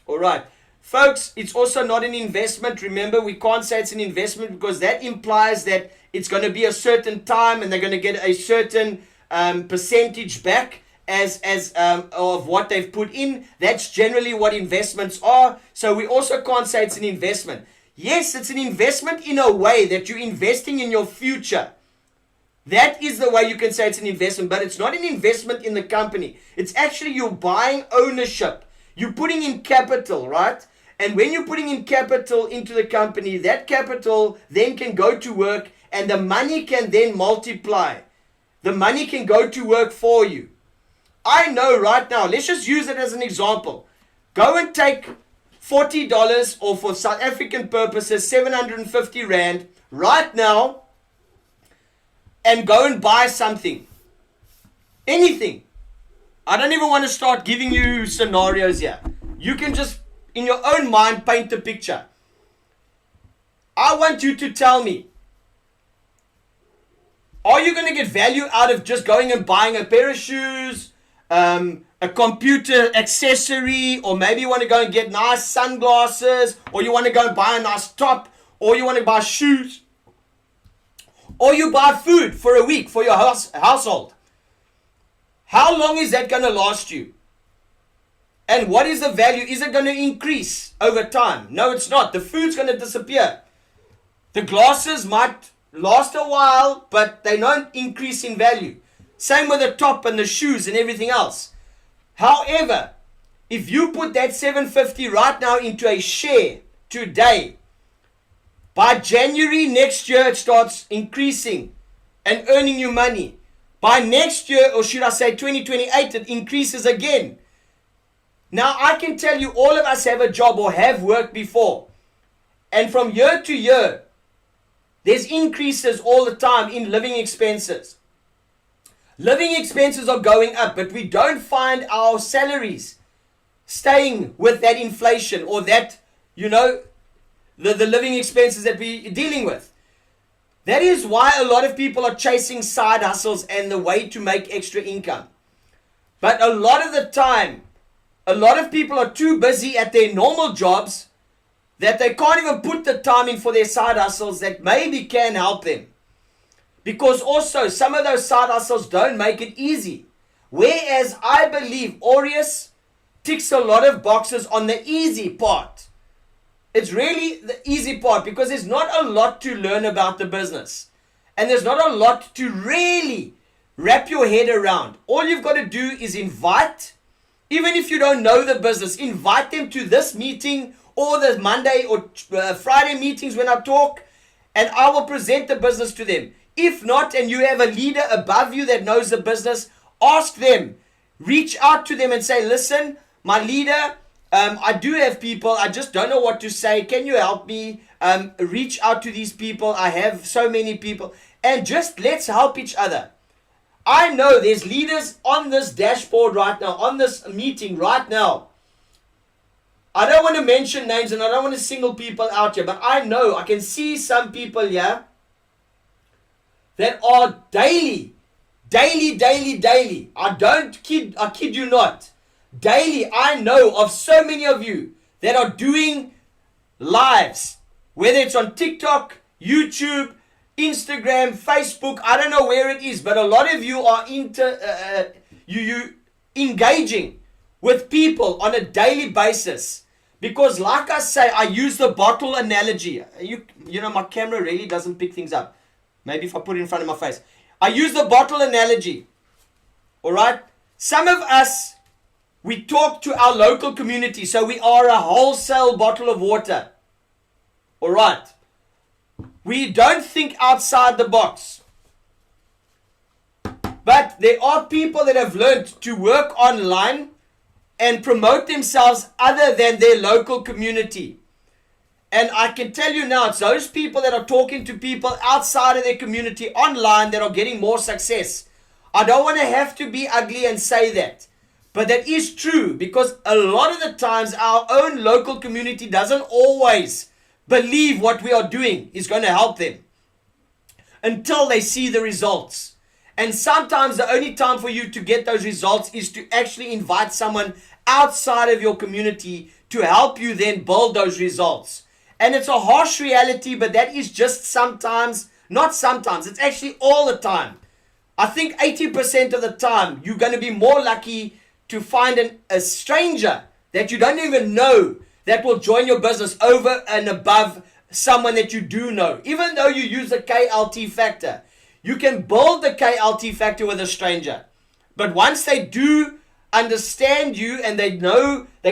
All right. Folks, it's also not an investment. Remember, we can't say it's an investment because that implies that it's going to be a certain time and they're going to get a certain percentage back as of what they've put in. That's generally what investments are. So we also can't say it's an investment. Yes, it's an investment in a way that you're investing in your future. That is the way you can say it's an investment, but it's not an investment in the company. It's actually you're buying ownership. You're putting in capital, right? And when you're putting in capital into the company, that capital then can go to work and the money can then multiply. The money can go to work for you. I know right now, let's just use it as an example. Go and take $40 or for South African purposes, 750 Rand right now and go and buy something. Anything. I don't even want to start giving you scenarios here. You can just, in your own mind, paint the picture. I want you to tell me, are you going to get value out of just going and buying a pair of shoes, a computer accessory, or maybe you want to go and get nice sunglasses, or you want to go and buy a nice top, or you want to buy shoes, or you buy food for a week for your household? How long is that going to last you? And what is the value? Is it going to increase over time? No, it's not. The food's going to disappear. The glasses might last a while, but they don't increase in value. Same with the top and the shoes and everything else. However, if you put that 750 right now into a share today, by January next year it starts increasing and earning you money. By next year, or should I say 2028, it increases again. Now I can tell you all of us have a job or have worked before. And from year to year, there's increases all the time in living expenses. Living expenses are going up, but we don't find our salaries staying with that inflation or that, the living expenses that we're dealing with. That is why a lot of people are chasing side hustles and the way to make extra income. But a lot of the time, a lot of people are too busy at their normal jobs that they can't even put the time in for their side hustles that maybe can help them. Because also, some of those side hustles don't make it easy. Whereas I believe Aureus ticks a lot of boxes on the easy part. It's really the easy part because there's not a lot to learn about the business. And there's not a lot to really wrap your head around. All you've got to do is invite, even if you don't know the business, invite them to this meeting or the Monday or Friday meetings when I talk, and I will present the business to them. If not, and you have a leader above you that knows the business, ask them. Reach out to them and say, listen, my leader, I do have people, I just don't know what to say. Can you help me? Reach out to these people. I have so many people. And just let's help each other. I know there's leaders on this dashboard right now, on this meeting right now. I don't want to mention names and I don't want to single people out here, but I know, I can see some people here that are daily. I kid you not. Daily, I know of so many of you that are doing lives, whether it's on TikTok, YouTube, Instagram, Facebook, I don't know where it is, but a lot of you are you engaging with people on a daily basis. Because like I say, I use the bottle analogy. My camera really doesn't pick things up. Maybe if I put it in front of my face. I use the bottle analogy. Alright? Some of us, we talk to our local community. So we are a wholesale bottle of water. Alright? We don't think outside the box. But there are people that have learned to work online and promote themselves other than their local community. And I can tell you now, it's those people that are talking to people outside of their community online that are getting more success. I don't want to have to be ugly and say that. But that is true because a lot of the times our own local community doesn't always believe what we are doing is going to help them until they see the results. And sometimes the only time for you to get those results is to actually invite someone outside of your community to help you then build those results. And it's a harsh reality, but that is just sometimes, not sometimes, it's actually all the time. I think 80% of the time, you're going to be more lucky to find a stranger that you don't even know that will join your business over and above someone that you do know. Even though you use the KLT factor, you can build the KLT factor with a stranger. But once they do understand you and they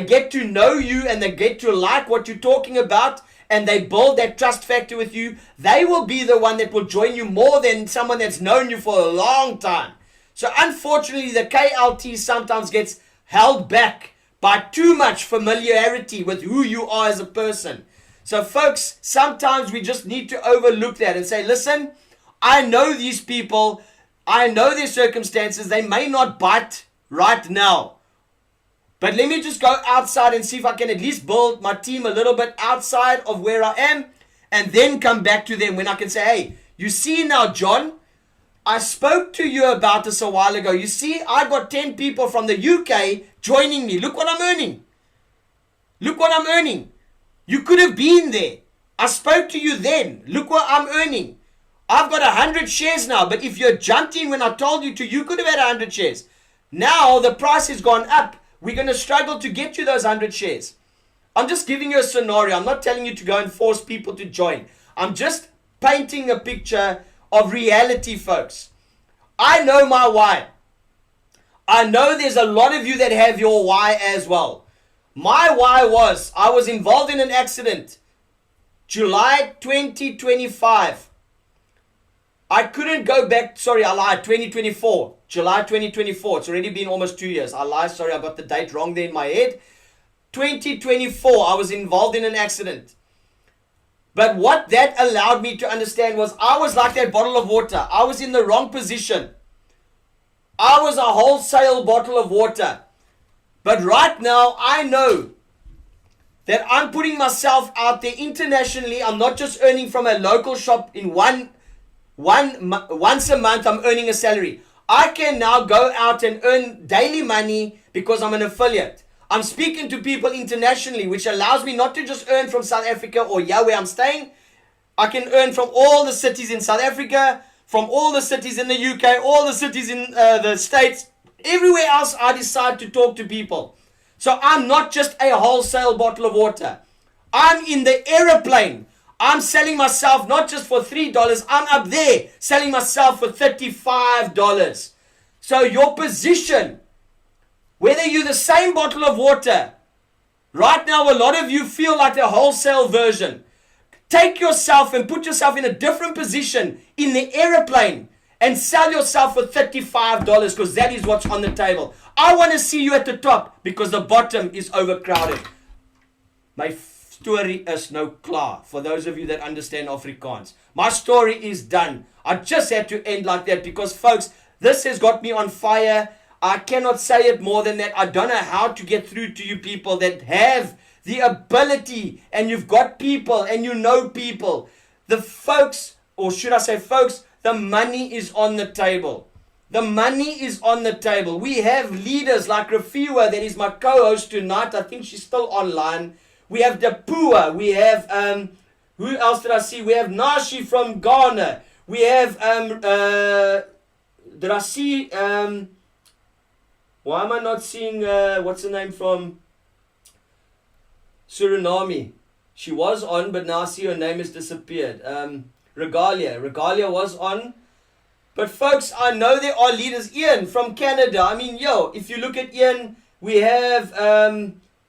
get to know you and they get to like what you're talking about and they build that trust factor with you, they will be the one that will join you more than someone that's known you for a long time. So unfortunately, the KLT sometimes gets held back by too much familiarity with who you are as a person. So folks, sometimes we just need to overlook that and say, listen, I know these people, I know their circumstances, they may not bite right now. But let me just go outside and see if I can at least build my team a little bit outside of where I am and then come back to them when I can say, hey, you see now, John, I spoke to you about this a while ago. You see, I got 10 people from the UK joining me. Look what I'm earning. Look what I'm earning. You could have been there. I spoke to you then. Look what I'm earning. I've got 100 shares now, but if you jumped in when I told you to, you could have had 100 shares. Now the price has gone up. We're going to struggle to get you those 100 shares. I'm just giving you a scenario. I'm not telling you to go and force people to join. I'm just painting a picture of reality, folks. I know my why. I know there's a lot of you that have your why as well. My why was, I was involved in an accident. July 2025. I couldn't go back, sorry, I lied, 2024. July 2024. It's already been almost 2 years. I lied, sorry, I got the date wrong there in my head. 2024, I was involved in an accident. But what that allowed me to understand was I was like that bottle of water. I was in the wrong position. I was a wholesale bottle of water. But right now, I know that I'm putting myself out there internationally. I'm not just earning from a local shop in once a month, I'm earning a salary. I can now go out and earn daily money because I'm an affiliate. I'm speaking to people internationally, which allows me not to just earn from South Africa or where I'm staying. I can earn from all the cities in South Africa, from all the cities in the UK, all the cities in the States. Everywhere else I decide to talk to people. So I'm not just a wholesale bottle of water. I'm in the aeroplane. I'm selling myself not just for $3. I'm up there selling myself for $35. So your position, whether you're the same bottle of water, right now a lot of you feel like the wholesale version. Take yourself and put yourself in a different position in the aeroplane and sell yourself for $35 because that is what's on the table. I want to see you at the top because the bottom is overcrowded. My story is nou klaar for those of you that understand Afrikaans. My story is done. I just had to end like that because folks, this has got me on fire. I cannot say it more than that. I don't know how to get through to you people that have the ability and you've got people and you know people. The folks, or should I say folks, the money is on the table. The money is on the table. We have leaders like Rafiwa, that is my co-host tonight. I think she's still online. We have Dapua. We have, who else did I see? We have Nashi from Ghana. We have, did I see, why am I not seeing, what's her name from Suriname? She was on, but now I see her name has disappeared. Regalia was on. But folks, I know there are leaders. Ian from Canada. I mean, if you look at Ian, we have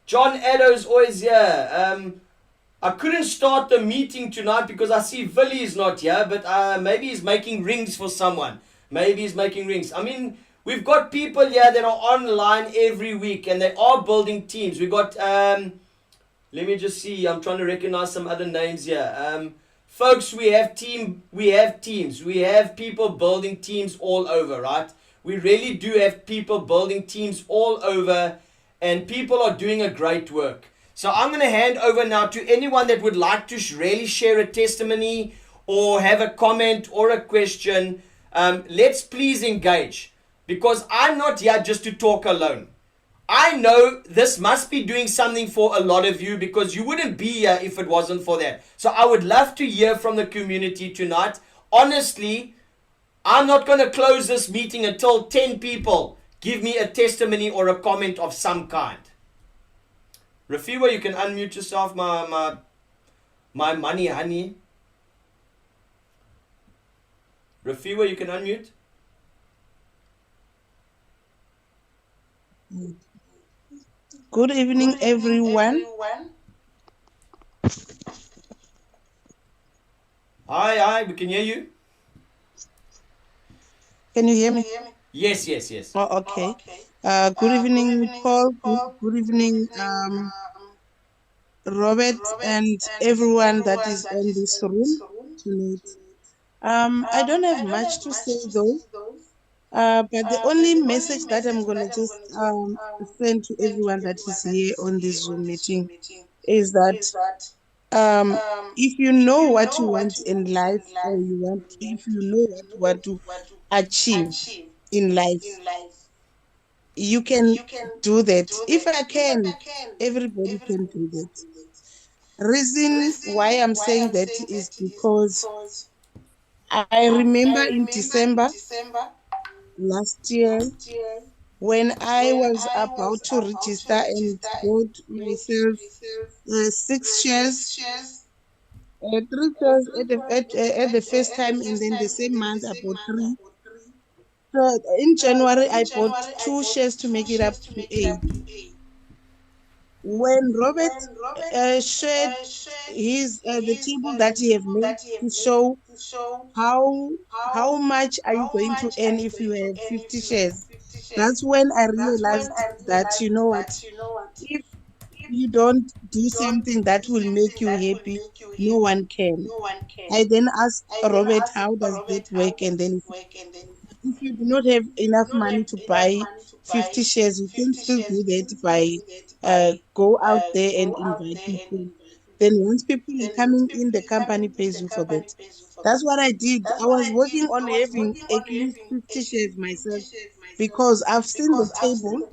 John Addo's always here. I couldn't start the meeting tonight because I see Willie is not here, but maybe he's making rings for someone. Maybe he's making rings. I mean, we've got people here that are online every week and they are building teams. We've got, let me just see, I'm trying to recognize some other names here. Folks, we have teams. We have people building teams all over, right? We really do have people building teams all over and people are doing a great work. So I'm going to hand over now to anyone that would like to really share a testimony or have a comment or a question. Let's please engage because I'm not here just to talk alone. I know this must be doing something for a lot of you because you wouldn't be here if it wasn't for that. So I would love to hear from the community tonight. Honestly, I'm not going to close this meeting until 10 people give me a testimony or a comment of some kind. Rafiwa, you can unmute yourself, my money honey. Rafiwa, you can unmute. Good evening, everyone. Hi, we can hear you. Can you hear me? Yes. Oh, okay. Good evening, Paul. Good evening, Robert, and everyone that is on this room tonight. I don't have much to say though. But the only message that I'm gonna just send to everyone that is here on this Zoom meeting is that um, if you know what you want in life, or if you know what you want to achieve in life, you can do that. If I can, everybody can do that. Reason why I'm saying that is because I remember in December last year when I was about to register and bought myself 6 shares, 3 shares at the first time, and then the same month I bought three. So in January I bought 2 shares to make it up to 8. When Robert shared his the table that he have made to show how how much are you going to earn if you have 50 shares, that's when I realized that, you know what, if you don't do something that will make you happy, no one can. I then asked Robert, how does that work? And then if you do not have enough money to buy 50 shares, you can still do that by go out there and invite people. Then once people are coming in, the company pays you for that. That's what I did. I was working on having at least 50 shares myself because I've seen the table.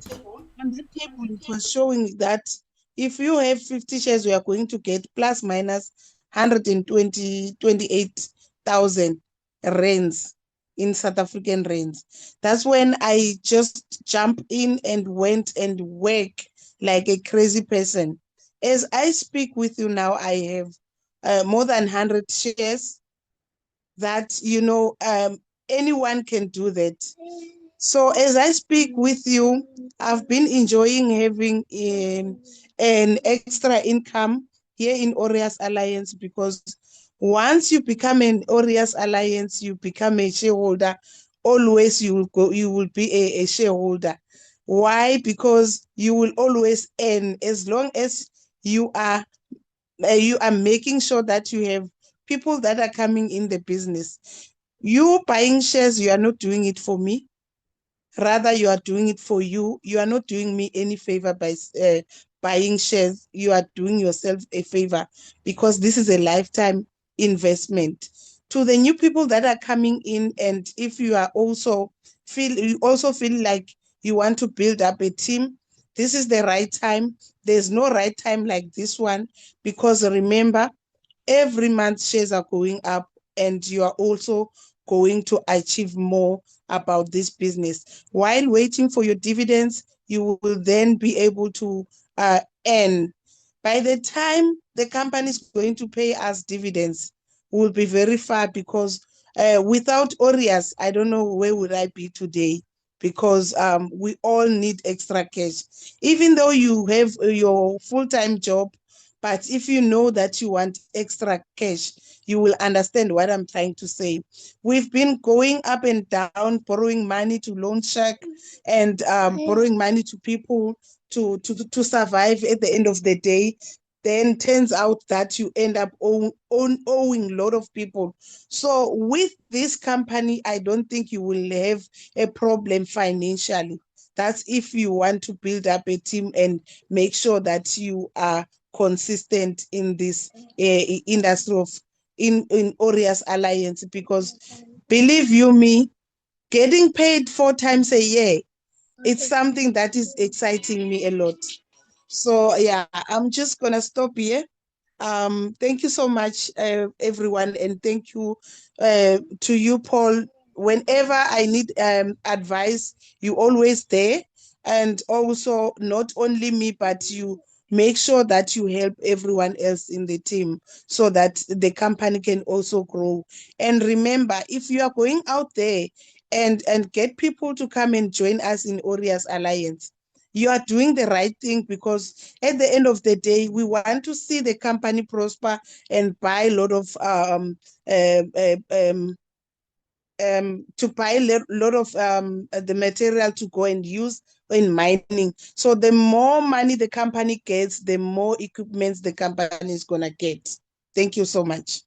On the table, it was showing that if you have 50 shares, you are going to get plus minus 128,000 rands in South African rands. That's when I just jump in and went and work like a crazy person. As I speak with you now, I have more than 100 shares that, anyone can do that. So as I speak with you, I've been enjoying having an extra income here in Aureus Alliance, because once you become an Aureus Alliance, you become a shareholder. Always you will be a shareholder. Why? Because you will always earn as long as you are making sure that you have people that are coming in the business. You buying shares, you are not doing it for me. Rather, you are doing it for you. You are not doing me any favor by buying shares. You are doing yourself a favor, because this is a lifetime investment. To the new people that are coming in, and if you also feel like you want to build up a team, this is the right time. There's no right time like this one, because remember, every month shares are going up, and you are also going to achieve more about this business. While waiting for your dividends, you will then be able to earn. By the time the company is going to pay us dividends, will be very far, because without Aureus, I don't know where would I be today, because we all need extra cash. Even though you have your full-time job, but if you know that you want extra cash, you will understand what I'm trying to say. We've been going up and down, borrowing money to Loan Shark, and borrowing money to people to survive at the end of the day. Then turns out that you end up owing a lot of people. So with this company, I don't think you will have a problem financially. That's if you want to build up a team and make sure that you are consistent in this industry of in Aureus Alliance, because believe you me, getting paid 4 times a year it's something that is exciting me a lot. So yeah, I'm just gonna stop here. Thank you so much, everyone, and thank you to you, Paul. Whenever I need advice, you always there, and also not only me, but you make sure that you help everyone else in the team so that the company can also grow. And remember, if you are going out there and get people to come and join us in Aureus Alliance, you are doing the right thing, because at the end of the day, we want to see the company prosper and buy a lot of uh, uh, um, to buy a lot of the material to go and use in mining. So the more money the company gets, the more equipment the company is gonna get. Thank you so much.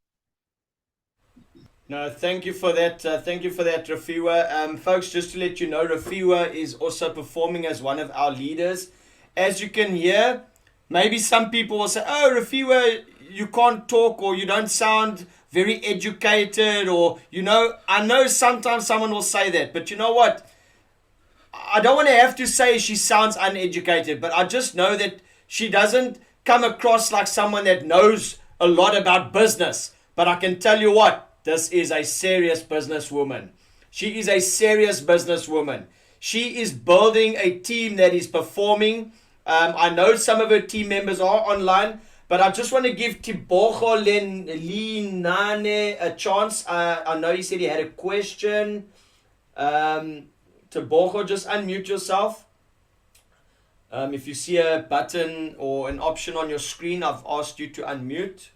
No, thank you for that. Thank you for that, Rafiwa. Folks, just to let you know, Rafiwa is also performing as one of our leaders. As you can hear, maybe some people will say, "Oh, Rafiwa, you can't talk, or you don't sound very educated," or I know sometimes someone will say that, but you know what? I don't want to have to say she sounds uneducated, but I just know that she doesn't come across like someone that knows a lot about business. But I can tell you what, this is a serious businesswoman. She is a serious businesswoman. She is building a team that is performing. I know some of her team members are online, but I just want to give Tibogo Linane a chance. I know he said he had a question. Tibogo, just unmute yourself. If you see a button or an option on your screen, I've asked you to unmute.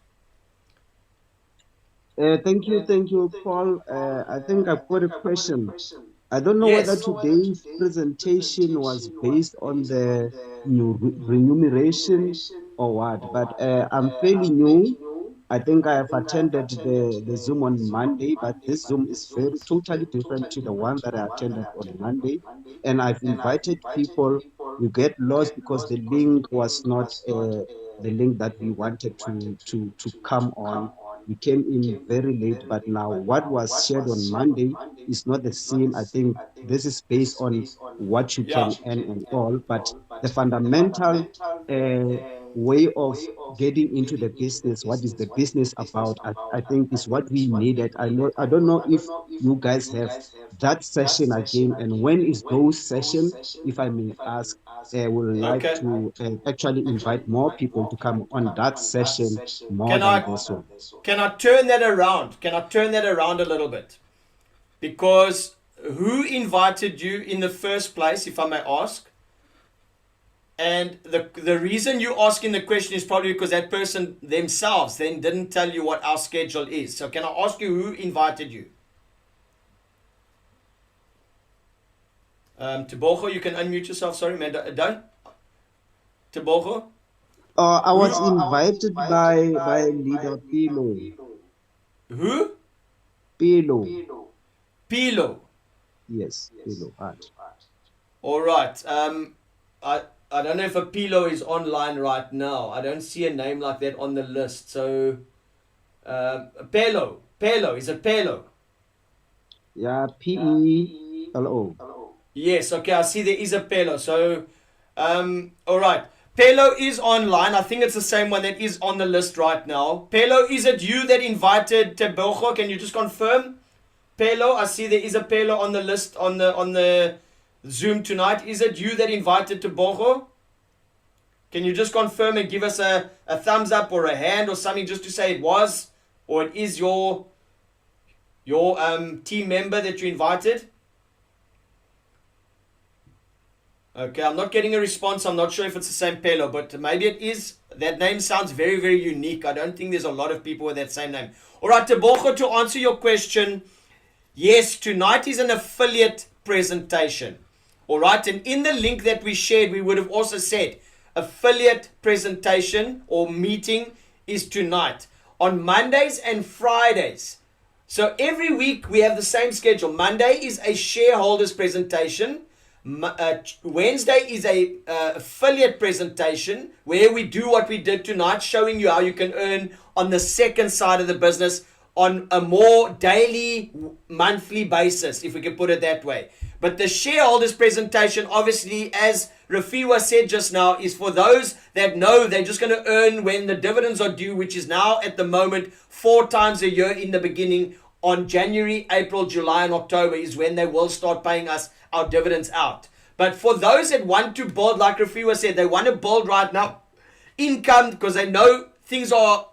Thank you, Paul. I think I've got a question. I don't know whether Yes. today's presentation was based on the new remuneration or what, but I'm fairly new. I think I have attended the Zoom on Monday, but this Zoom is very totally different to the one that I attended on Monday. And I've invited people. You get lost because the link was not the link that we wanted to come on. We came in very late, but now what was shared on Monday is not the same. I think this is based on what you Yeah. can earn and all, but the fundamental way of getting into the business, what is the business about, I think is what we needed. I don't know if you guys have that session again, and when is those session, if I may ask. Would like Okay. to actually invite more people to come on that session more Can than I this one. can I turn that around? Can I turn that around a little bit? Because who invited you in the first place, if I may ask? And the reason you're asking the question is probably because that person themselves then didn't tell you what our schedule is. So can I ask you who invited you? Tibogo, you can unmute yourself. Sorry, man. Don't. Tibogo? I was invited by leader Pilo. Who? Pilo. Pilo. Yes, Pilo. All right. I don't know if a Pilo is online right now. I don't see a name like that on the list. So, Pelo. Is it Pelo? Yeah, Pelo. Yes. Okay. I see there is a Pelo. So, all right. Pelo is online. I think it's the same one that is on the list right now. Pelo, is it you that invited Tebogo? Can you just confirm? Pelo, I see there is a Pelo on the list on the Zoom tonight. Is it you that invited Tebogo? Can you just confirm and give us a thumbs up or a hand or something just to say it was or it is your team member that you invited? Okay, I'm not getting a response. I'm not sure if it's the same Pelo, but maybe it is. That name sounds very, very unique. I don't think there's a lot of people with that same name. All right, Tebogo, to answer your question, yes, tonight is an affiliate presentation. All right, and in the link that we shared, we would have also said affiliate presentation or meeting is tonight on Mondays and Fridays. So every week we have the same schedule. Monday is a shareholders presentation. Wednesday is a affiliate presentation where we do what we did tonight, showing you how you can earn on the second side of the business on a more daily, monthly basis, if we can put it that way. But the shareholders presentation, obviously, as Rafiwa said just now, is for those that know they're just going to earn when the dividends are due, which is now at the moment 4 times a year in the beginning. On January, April, July, and October is when they will start paying us our dividends out. But for those that want to build, like Rafiwa said, they want to build right now income because they know things are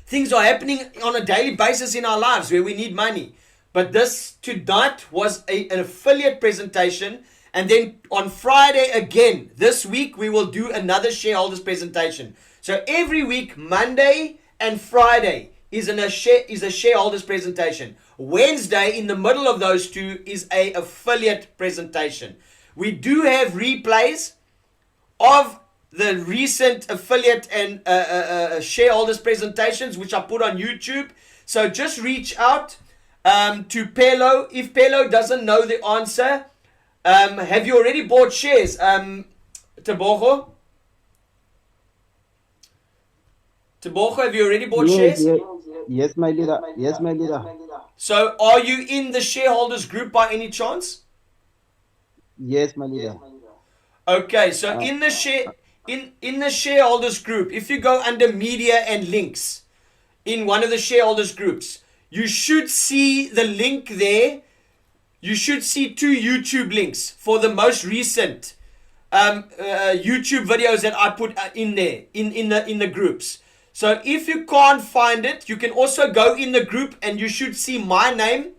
happening on a daily basis in our lives where we need money. But this tonight was an affiliate presentation. And then on Friday again, this week, we will do another shareholders presentation. So every week, Monday and Friday is a shareholders presentation. Wednesday, in the middle of those two, is a affiliate presentation. We do have replays of the recent affiliate and shareholders presentations, which I put on YouTube. So just reach out to Pelo. If Pelo doesn't know the answer, have you already bought shares, Tebogo? Tebogo, have you already bought shares? Yes, my leader. Yes, my leader. So are you in the shareholders group by any chance? Yes, my leader. Okay, so in the shareholders group, if you go under media and links in one of the shareholders groups, you should see the link there. You should see 2 YouTube links for the most recent YouTube videos that I put in there in the groups. So if you can't find it, you can also go in the group and you should see my name,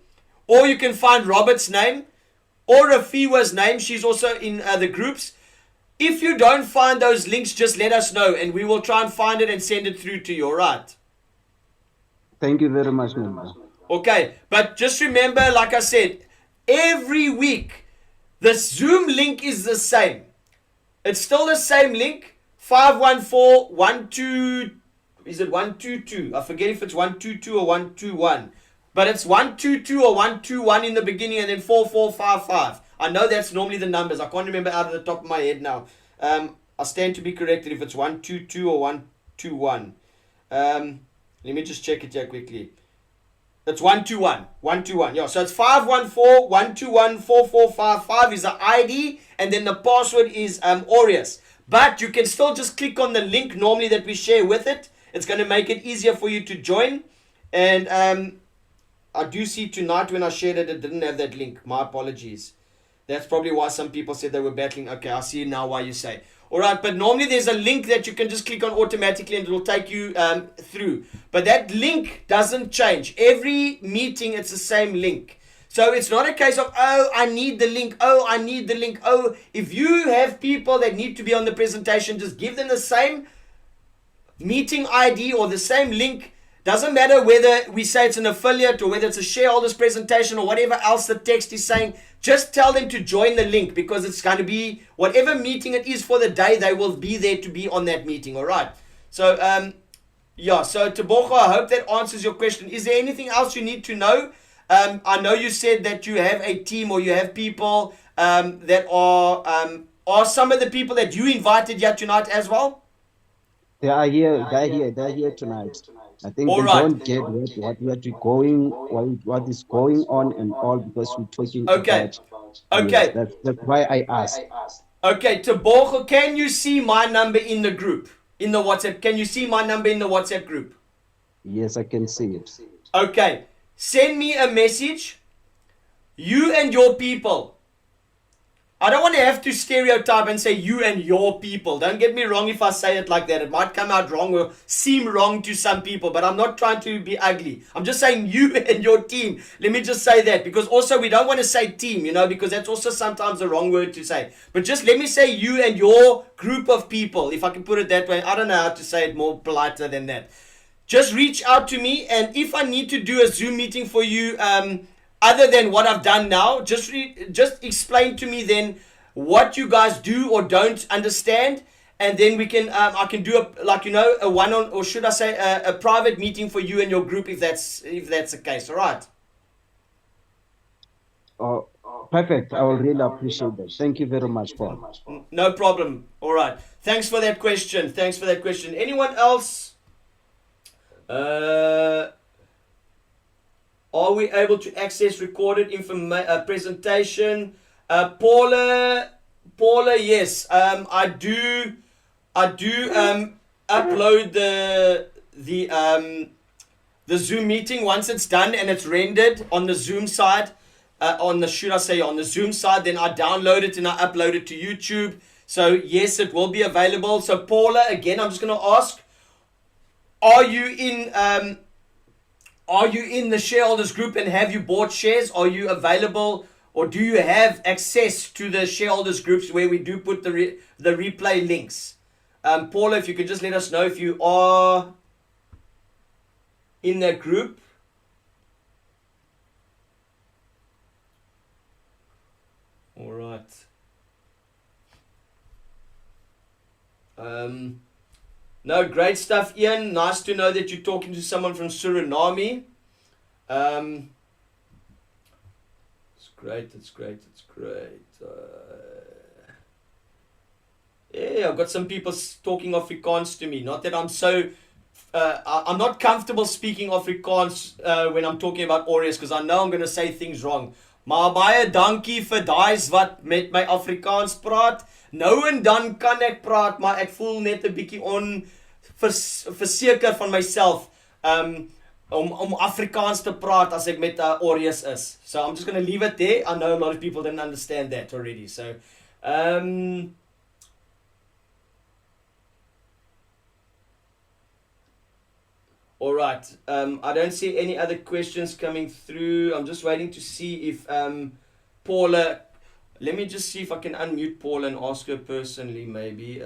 or you can find Robert's name or Rafiwa's name. She's also in the groups. If you don't find those links, just let us know and we will try and find it and send it through to you. All right. Thank you very much, my leader. Okay, but just remember, like I said, every week the Zoom link is the same. It's still the same link. 51412. Is it 122? I forget if it's 122 or 121. But it's 122 or 121 in the beginning and then 4455. I know that's normally the numbers. I can't remember out of the top of my head now. I stand to be corrected if it's 122 or 121. Let me just check it here quickly. It's 121. 121. Yeah, so it's 514-121-4455 is the ID, and then the password is Aureus. But you can still just click on the link normally that we share with it. It's going to make it easier for you to join. And I do see tonight when I shared it, it didn't have that link. My apologies. That's probably why some people said they were battling. Okay, I see now why you say. Alright, but normally there's a link that you can just click on automatically and it will take you through. But that link doesn't change. Every meeting, it's the same link. So it's not a case of, oh, I need the link. Oh, I need the link. Oh, if you have people that need to be on the presentation, just give them the same meeting ID or the same link. Doesn't matter whether we say it's an affiliate or whether it's a shareholders presentation or whatever else the text is saying. Just tell them to join the link because it's going to be whatever meeting it is for the day, they will be there to be on that meeting. All right. So, yeah. So, Tebogo, I hope that answers your question. Is there anything else you need to know? I know you said that you have a team or you have people that are some of the people that you invited here tonight as well? They are here. They're here tonight. I think All they right. don't get what is going on and all because we're talking Okay. about. Okay. Yes, that's why I asked. Okay, Tebogo, can you see my number in the group? In the WhatsApp? Can you see my number in the WhatsApp group? Yes, I can see it. Okay. Send me a message. You and your people. I don't want to have to stereotype and say you and your people. Don't get me wrong if I say it like that. It might come out wrong or seem wrong to some people, but I'm not trying to be ugly. I'm just saying you and your team. Let me just say that because also we don't want to say team, because that's also sometimes the wrong word to say. But just let me say you and your group of people, if I can put it that way. I don't know how to say it more politer than that. Just reach out to me, and if I need to do a Zoom meeting for you, other than what I've done now, just explain to me then what you guys do or don't understand, and then we can I can do a one-on, or should I say a private meeting for you and your group if that's the case. All right. Oh, perfect. I will really appreciate that. Thank you very much, Paul. No problem. All right. Thanks for that question. Anyone else? Are we able to access recorded presentation? Paula, yes. I do upload the Zoom meeting once it's done and it's rendered on the Zoom side. On the Zoom side, then I download it and I upload it to YouTube. So yes, it will be available. So Paula, again, I'm just going to ask: Are you in the shareholders group and have you bought shares? Are you available, or do you have access to the shareholders groups where we do put the replay links? Paula, if you could just let us know if you are in that group. All right. No, great stuff, Ian. Nice to know that you're talking to someone from Suriname. It's great. It's great. It's great. Yeah, I've got some people talking Afrikaans to me. Not that I'm so... I'm not comfortable speaking Afrikaans when I'm talking about Aureus, because I know I'm going to say things wrong. Maar baie dankie vir daai's wat met my Afrikaans praat. Nou en dan kan ek praat, maar ek voel net 'n bietjie onverseker van myself om Afrikaans te praat as ek met Aureus is. So I'm just going to leave it there. I know a lot of people didn't understand that already. So all right. I don't see any other questions coming through. I'm just waiting to see if Paula... Let me just see if I can unmute Paula and ask her personally, maybe.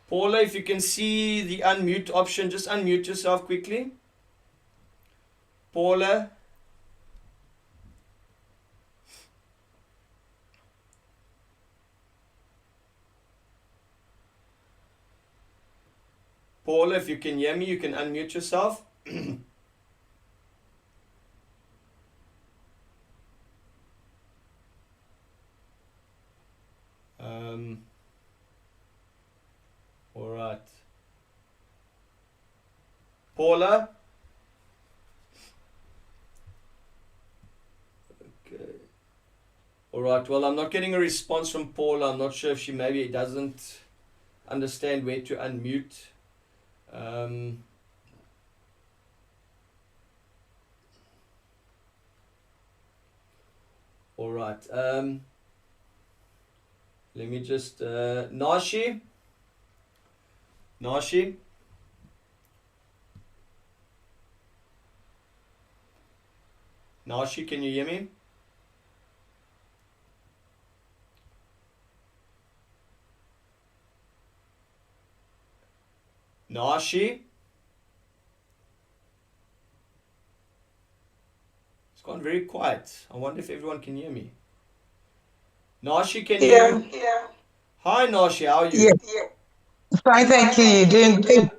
Paula, if you can see the unmute option, just unmute yourself quickly. Paula. Paula, if you can hear me, you can unmute yourself. All right. Paula? Okay. All right. Well, I'm not getting a response from Paula. I'm not sure if she maybe doesn't understand where to unmute. All right. Let me just Nashi, Nashi, can you hear me? Nashi? It's gone very quiet. I wonder if everyone can hear me. Nashi, can you hear me? Yeah. Hi, Nashi, how are you? Yeah. Fine, thank you. Doing good.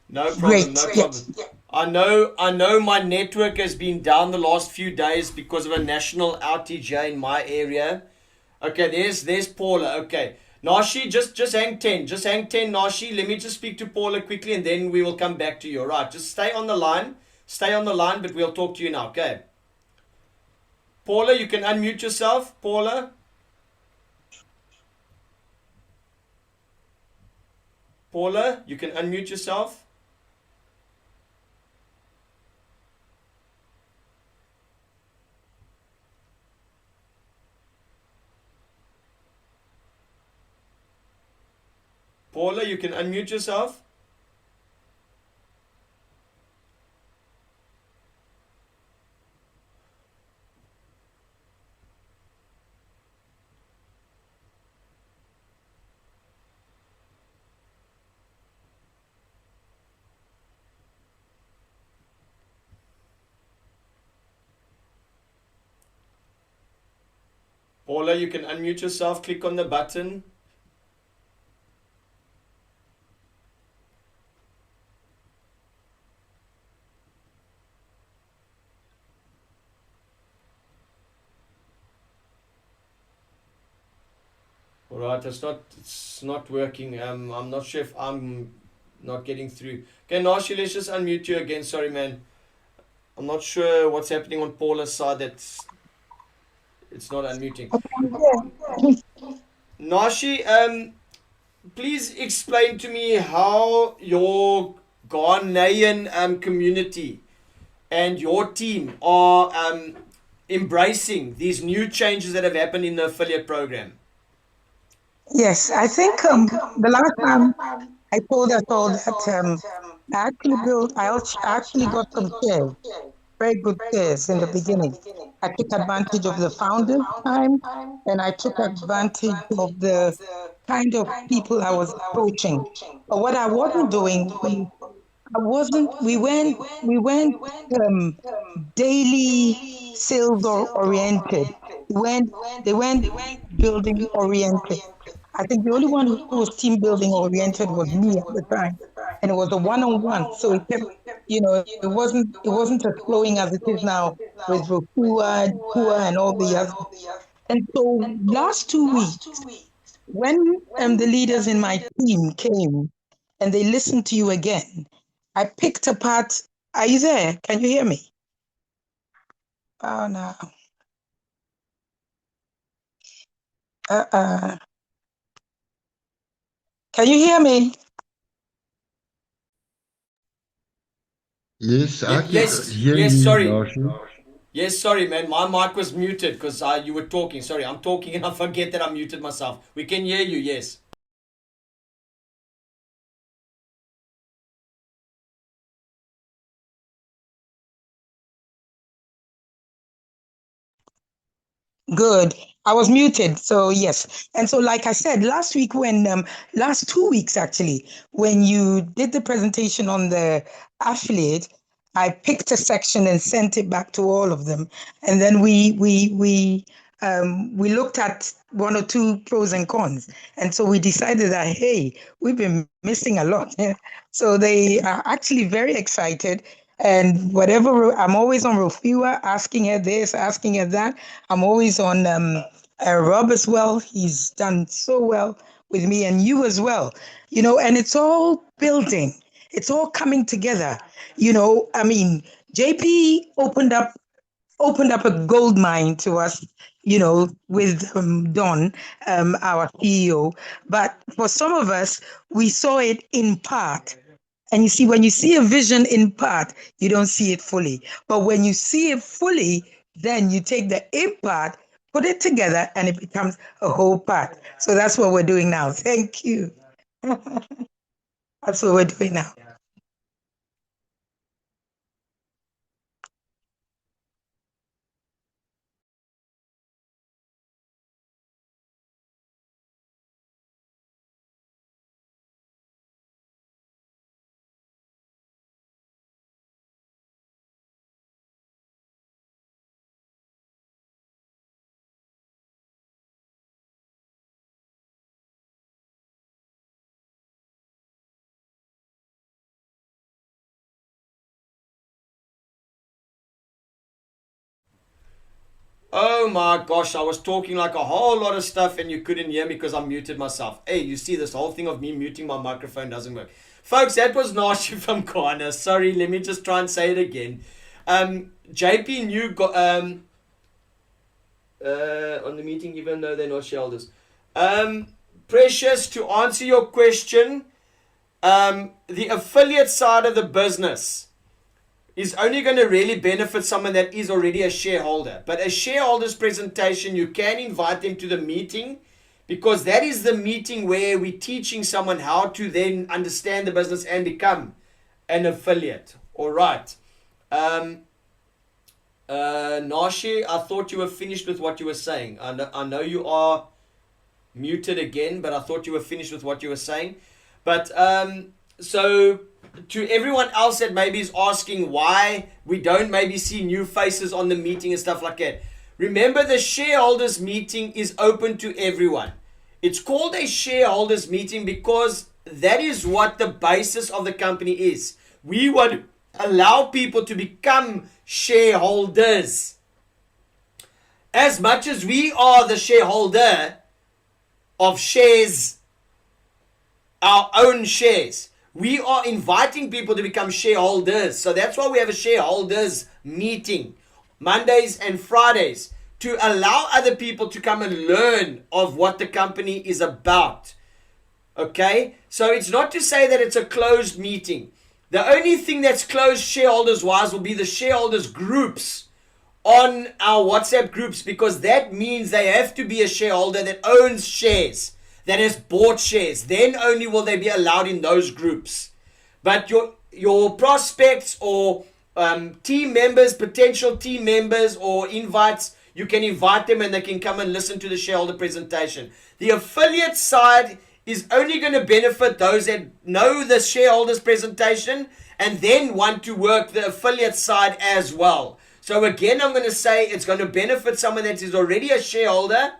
No problem, Great. no problem. Yes. I know my network has been down the last few days because of a national outage here in my area. Okay, there's Paula. Okay. Nashi, just hang 10. Just hang 10, Nashi. Let me just speak to Paula quickly and then we will come back to you. All right, just stay on the line. Stay on the line, but we'll talk to you now, okay? Paula, you can unmute yourself. Paula? Paula, you can unmute yourself. Paula, you can unmute yourself. Paula, you can unmute yourself. Click on the button. Alright, it's not working. I'm not sure if I'm not getting through. Okay, Nashi, let's just unmute you again. Sorry, man. I'm not sure what's happening on Paula's side. It's not unmuting. Nashi, please explain to me how your Ghanaian community and your team are embracing these new changes that have happened in the affiliate program. Yes, I think the last time I told us all that I actually got some shares, very good shares in the beginning. I took advantage of the founders' time, and I took advantage of the kind of people I was approaching. But what I wasn't doing, I wasn't. We went um, daily sales oriented. When they went building oriented. I think the only one who was team building oriented was me at the time, and it was a one-on-one. So it kept, it wasn't as flowing as it is now with Rokua, Kua, and all the others. And so last 2 weeks, when the leaders in my team came and they listened to you again, I picked apart. Are you there? Can you hear me? Oh no. Uh. Can you hear me? Yes, I can Yes, hear yes, you, sorry. Nashi. Yes, sorry, man. My mic was muted because you were talking. Sorry, I'm talking and I forget that I muted myself. We can hear you, yes. Good. I was muted, so yes. And so, like I said, last week last 2 weeks actually, when you did the presentation on the affiliate, I picked a section and sent it back to all of them, and then we looked at one or two pros and cons, and so we decided that hey, we've been missing a lot. So they are actually very excited. And whatever, I'm always on Rofua, asking her this, asking her that. I'm always on Rob as well. He's done so well with me and you as well. And it's all building. It's all coming together. I mean, JP opened up a gold mine to us, with Don, our CEO. But for some of us, we saw it in part. And you see, when you see a vision in part, you don't see it fully. But when you see it fully, then you take the in part, put it together, and it becomes a whole part. So that's what we're doing now. Thank you. That's what we're doing now. Oh my gosh, I was talking like a whole lot of stuff and you couldn't hear me because I muted myself. Hey, you see, this whole thing of me muting my microphone doesn't work. Folks, that was Nashi from Ghana. Sorry, let me just try and say it again. JP knew on the meeting, even though they're not shareholders. Precious, to answer your question, the affiliate side of the business is only going to really benefit someone that is already a shareholder. But a shareholder's presentation, you can invite them to the meeting because that is the meeting where we're teaching someone how to then understand the business and become an affiliate. All right. Nashi, I thought you were finished with what you were saying. I know you are muted again, but I thought you were finished with what you were saying. But so to everyone else that maybe is asking why we don't maybe see new faces on the meeting and stuff like that, remember the shareholders meeting is open to everyone. It's called a shareholders meeting because that is what the basis of the company is. We would allow people to become shareholders. As much as we are the shareholder of shares, our own shares, We are inviting people to become shareholders. So that's why we have a shareholders meeting Mondays and Fridays, to allow other people to come and learn of what the company is about. Okay? So it's not to say that it's a closed meeting. The only thing that's closed shareholders wise will be the shareholders groups on our WhatsApp groups, because that means they have to be a shareholder that owns shares, that has bought shares. Then only will they be allowed in those groups. But your prospects or team members, potential team members or invites, you can invite them and they can come and listen to the shareholder presentation. The affiliate side is only going to benefit those that know the shareholders presentation and then want to work the affiliate side as well. So again, I'm going to say it's going to benefit someone that is already a shareholder,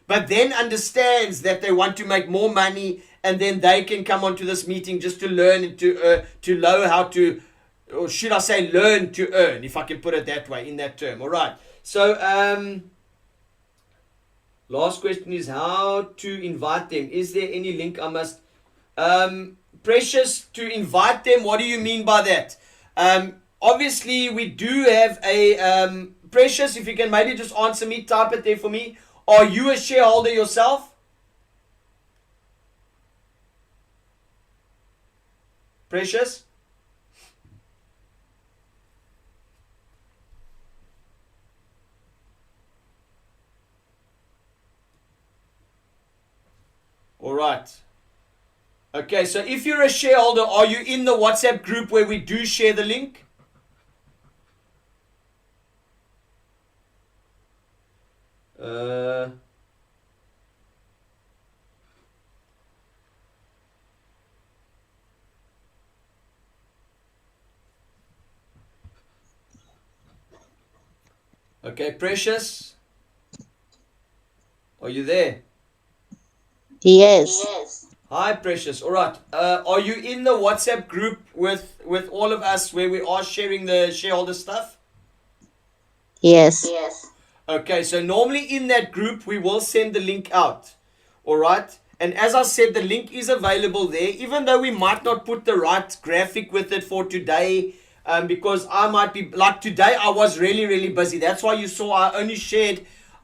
but then understands that they want to make more money, and then they can come onto this meeting just to learn and to know how to, or should I say learn to earn, if I can put it that way, in that term. All right. So last question is how to invite them. Is there any link I must... Precious, to invite them, what do you mean by that? Obviously, we do have a... Precious, if you can maybe just answer me, type it there for me. Are you a shareholder yourself? Precious? All right. Okay, so if you're a shareholder, are you in the WhatsApp group where we do share the link? Okay, Precious, are you there? Yes. Hi, Precious. All right. Are you in the WhatsApp group with all of us where we are sharing the shareholder stuff? Yes. Okay, so normally in that group, we will send the link out. All right. And as I said, the link is available there, even though we might not put the right graphic with it for today, because I might be, like today, I was really, really busy. That's why you saw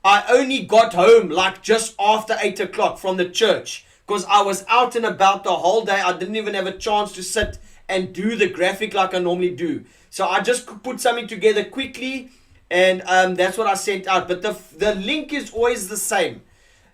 I only got home like just after 8 o'clock from the church, because I was out and about the whole day. I didn't even have a chance to sit and do the graphic like I normally do. So I just put something together quickly, and that's what I sent out. But the link is always the same.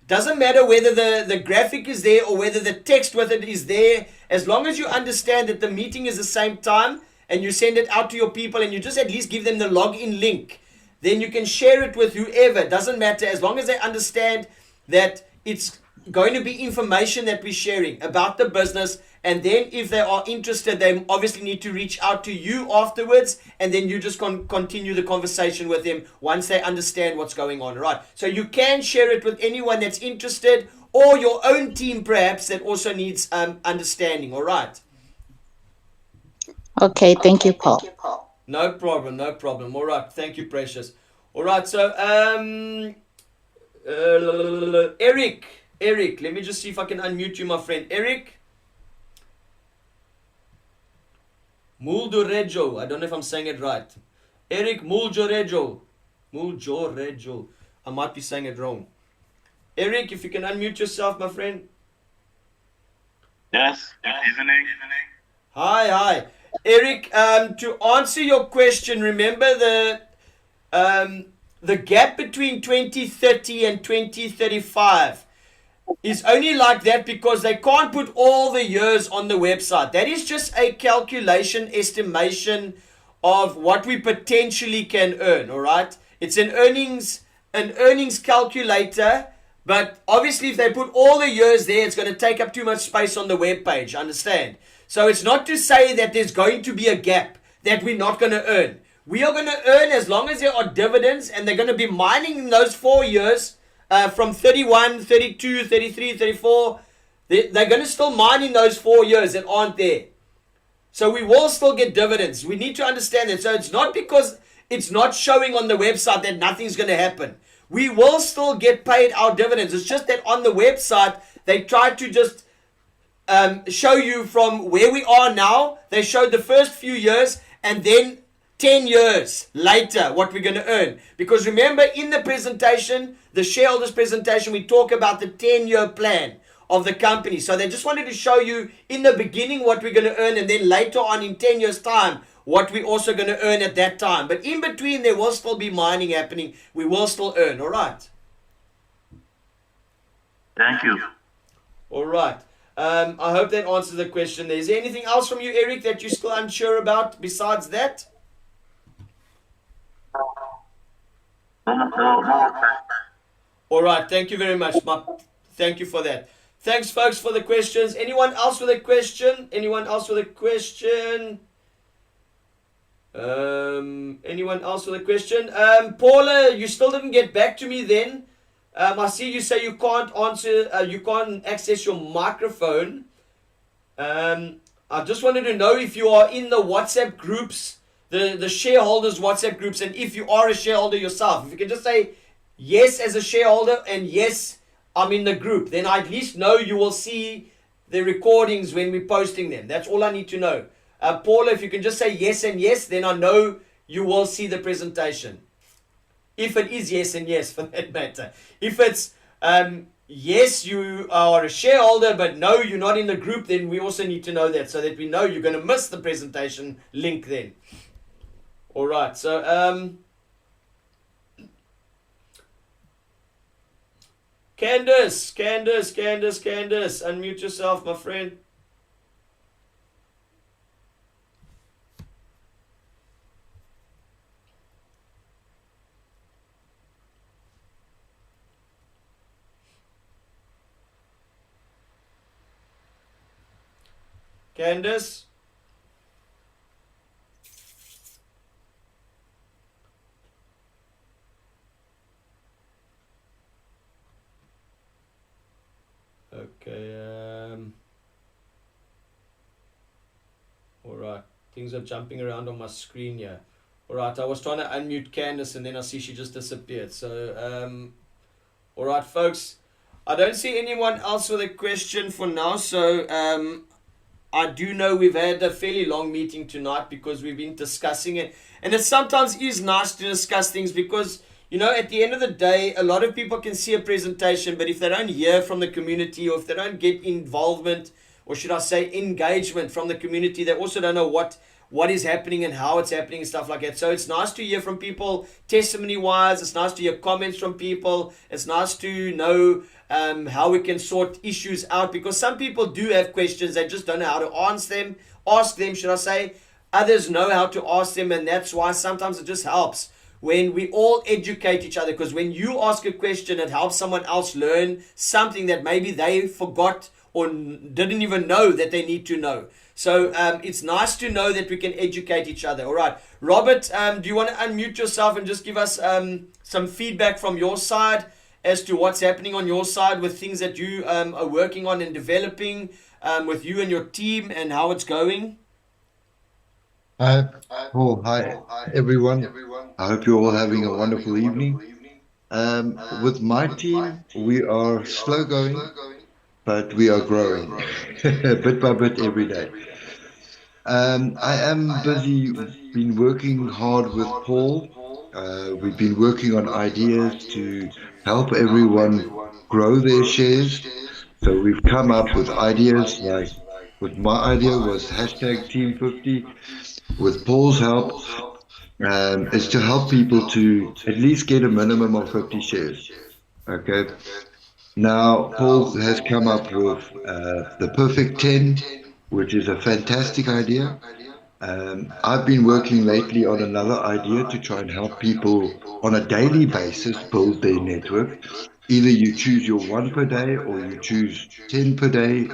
Doesn't matter whether the graphic is there or whether the text with it is there. As long as you understand that the meeting is the same time and you send it out to your people and you just at least give them the login link, then you can share it with whoever. Doesn't matter, as long as they understand that it's going to be information that we're sharing about the business. And then if they are interested, they obviously need to reach out to you afterwards, and then you just continue the conversation with them once they understand what's going on, right? So you can share it with anyone that's interested, or your own team perhaps that also needs understanding, all right? Okay, thank you, Paul. No problem. All right, thank you, Precious. All right, so Eric, let me just see if I can unmute you, my friend. Eric Muljorejo, I don't know if I'm saying it right. Eric Muljorejo. I might be saying it wrong. Eric, if you can unmute yourself, my friend. Yes, good evening. Hi. Eric, to answer your question, remember the gap between 2030 and 2035 is only like that because they can't put all the years on the website. That is just a calculation, estimation of what we potentially can earn, all right? It's an earnings calculator, but obviously if they put all the years there, it's going to take up too much space on the web page, understand? So it's not to say that there's going to be a gap that we're not going to earn. We are going to earn as long as there are dividends, and they're going to be mining in those 4 years, from 31, 32, 33, 34. They're going to still mine in those 4 years that aren't there. So we will still get dividends. We need to understand that. So it's not because it's not showing on the website that nothing's going to happen. We will still get paid our dividends. It's just that on the website, they try to just show you from where we are now. They showed the first few years and then 10 years later what we're going to earn. Because remember, in the presentation, the shareholders presentation, we talk about the 10-year plan of the company. So they just wanted to show you in the beginning what we're going to earn, and then later on in 10 years time what we're also going to earn at that time. But in between there will still be mining happening. We will still earn. All right. Thank you. All right. I hope that answers the question. Is there anything else from you, Eric, that you're still unsure about besides that? All right. Thank you very much, Mark. Thank you for that. Thanks, folks, for the questions. Anyone else with a question? Anyone else with a question? Anyone else with a question? Paula, you still didn't get back to me then. I see you say you can't answer, you can't access your microphone. I just wanted to know if you are in the WhatsApp groups, the shareholders WhatsApp groups, and if you are a shareholder yourself. If you can just say yes as a shareholder and yes, I'm in the group, then I at least know you will see the recordings when we're posting them. That's all I need to know. Paula, if you can just say yes and yes, then I know you will see the presentation. If it is yes and yes, for that matter. If it's yes, you are a shareholder, but no, you're not in the group, then we also need to know that so that we know you're going to miss the presentation link then. All right, so Candace, unmute yourself, my friend. Candace? Okay, alright, things are jumping around on my screen here. Alright, I was trying to unmute Candace and then I see she just disappeared. So, alright folks, I don't see anyone else with a question for now, so I do know we've had a fairly long meeting tonight because we've been discussing it. And it sometimes is nice to discuss things because, you know, at the end of the day, a lot of people can see a presentation, but if they don't hear from the community or if they don't get involvement, or should I say engagement from the community, they also don't know what is happening and how it's happening and stuff like that. So it's nice to hear from people testimony-wise. It's nice to hear comments from people. It's nice to know how we can sort issues out, because some people do have questions. They just don't know how to ask them, should I say. Others know how to ask them, and that's why sometimes it just helps when we all educate each other, because when you ask a question, it helps someone else learn something that maybe they forgot or didn't even know that they need to know. So it's nice to know that we can educate each other. All right, Robert, do you want to unmute yourself and just give us some feedback from your side as to what's happening on your side with things that you are working on and developing with you and your team and how it's going? Hi, everyone. I hope you're all having a wonderful evening. With my team, we are slow going, but we are growing bit by bit every day. I am busy, been working hard with Paul. We've been working on ideas to help everyone grow their shares. So we've come up with ideas like, with my idea was hashtag Team50. With Paul's help, is to help people to at least get a minimum of 50 shares. Okay. Now, Paul has come up with the perfect 10, which is a fantastic idea. I've been working lately on another idea to try and help people on a daily basis build their network. Either you choose your 1 per day or you choose 10 per day,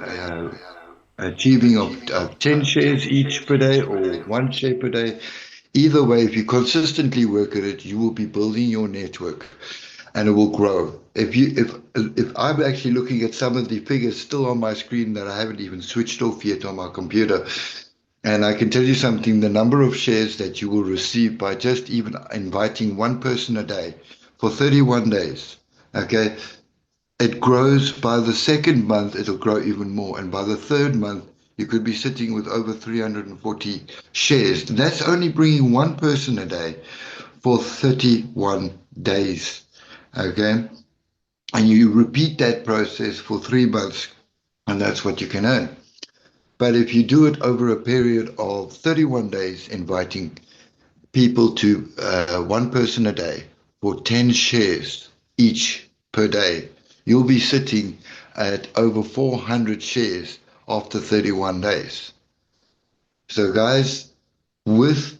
achieving of 10 shares each per day or 1 share per day. Either way, if you consistently work at it, you will be building your network and it will grow. If I'm actually looking at some of the figures still on my screen that I haven't even switched off yet on my computer, and I can tell you something, the number of shares that you will receive by just even inviting one person a day for 31 days, okay, it grows. By the second month, it'll grow even more. And by the third month, you could be sitting with over 340 shares. That's only bringing one person a day for 31 days. Okay. And you repeat that process for 3 months, and that's what you can earn. But if you do it over a period of 31 days, inviting people to one person a day for 10 shares each per day, you'll be sitting at over 400 shares after 31 days. So, guys, with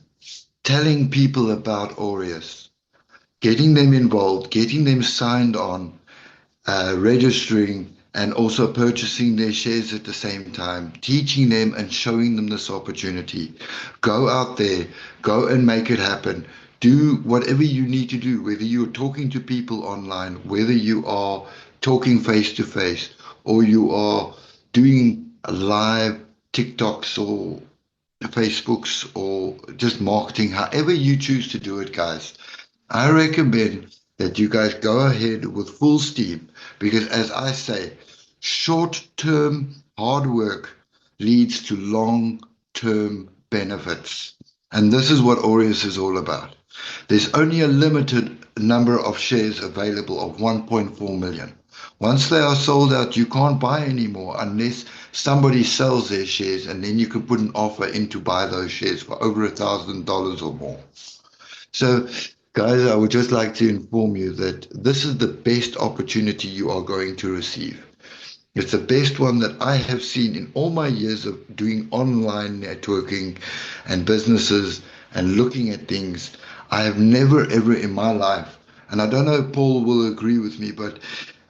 telling people about Aureus, getting them involved, getting them signed on, registering, and also purchasing their shares at the same time, teaching them and showing them this opportunity. Go out there, go and make it happen. Do whatever you need to do, whether you're talking to people online, whether you are talking face to face, or you are doing live TikToks or Facebooks or just marketing, however you choose to do it, guys. I recommend that you guys go ahead with full steam because, as I say, short term hard work leads to long term benefits. And this is what Aureus is all about. There's only a limited number of shares available of 1.4 million. Once they are sold out, you can't buy anymore unless somebody sells their shares, and then you can put an offer in to buy those shares for over $1,000 or more. So, guys, I would just like to inform you that this is the best opportunity you are going to receive. It's the best one that I have seen in all my years of doing online networking and businesses and looking at things. I have never, ever in my life, and I don't know if Paul will agree with me, but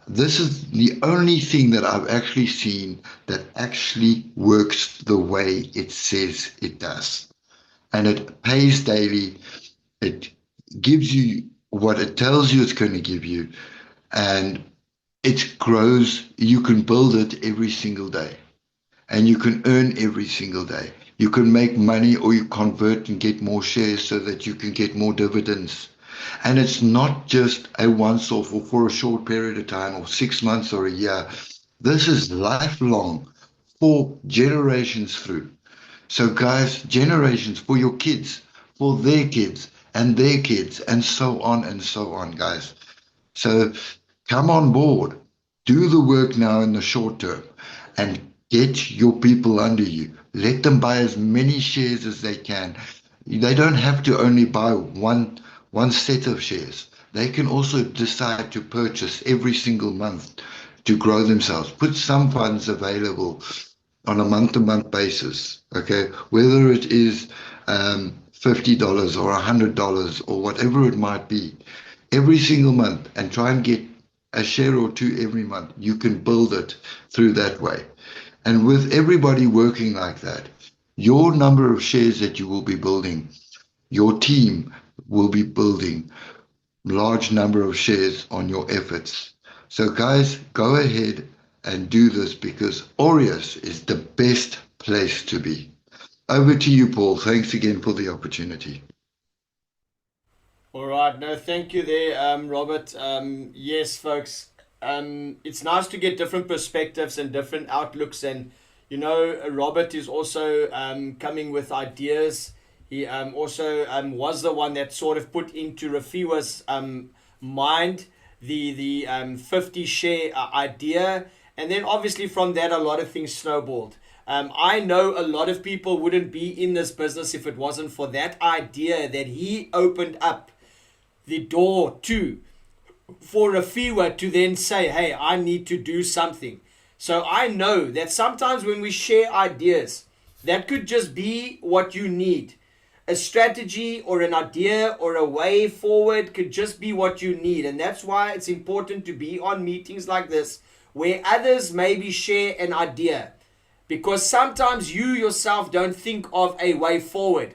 this is the only thing that I've actually seen that actually works the way it says it does. And it pays daily. It gives you what it tells you it's going to give you. And it grows. You can build it every single day. And you can earn every single day. You can make money or you convert and get more shares so that you can get more dividends. And it's not just a once off or for a short period of time or 6 months or a year. This is lifelong for generations through. So, guys, generations for your kids, for their kids, and so on, guys. So, come on board, do the work now in the short term, and get your people under you. Let them buy as many shares as they can. They don't have to only buy one set of shares. They can also decide to purchase every single month to grow themselves. Put some funds available on a month-to-month basis, okay? Whether it is $50 or $100 or whatever it might be, every single month, and try and get a share or two every month. You can build it through that way. And with everybody working like that, your number of shares that you will be building, your team will be building large number of shares on your efforts. So guys, go ahead and do this because Aureus is the best place to be. Over to you, Paul. Thanks again for the opportunity. All right, no, thank you there, Robert. Yes, folks, it's nice to get different perspectives and different outlooks. And, you know, Robert is also coming with ideas. He also was the one that sort of put into Rafiwa's mind the 50 share idea. And then obviously from that, a lot of things snowballed. I know a lot of people wouldn't be in this business if it wasn't for that idea that he opened up the door to for Rafiwa to then say, hey, I need to do something. So I know that sometimes when we share ideas, that could just be what you need. A strategy or an idea or a way forward could just be what you need. And that's why it's important to be on meetings like this where others maybe share an idea. Because sometimes you yourself don't think of a way forward.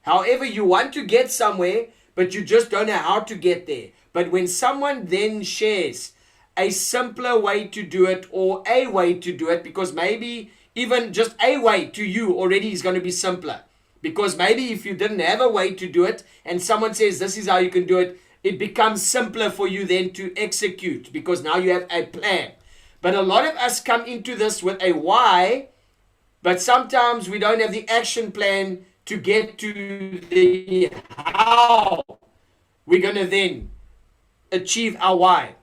However, you want to get somewhere, but you just don't know how to get there. But when someone then shares a simpler way to do it or a way to do it, because maybe even just a way to you already is going to be simpler. Because maybe if you didn't have a way to do it and someone says this is how you can do it, it becomes simpler for you then to execute because now you have a plan. But a lot of us come into this with a why, but sometimes we don't have the action plan to get to the how we're going to then achieve our why.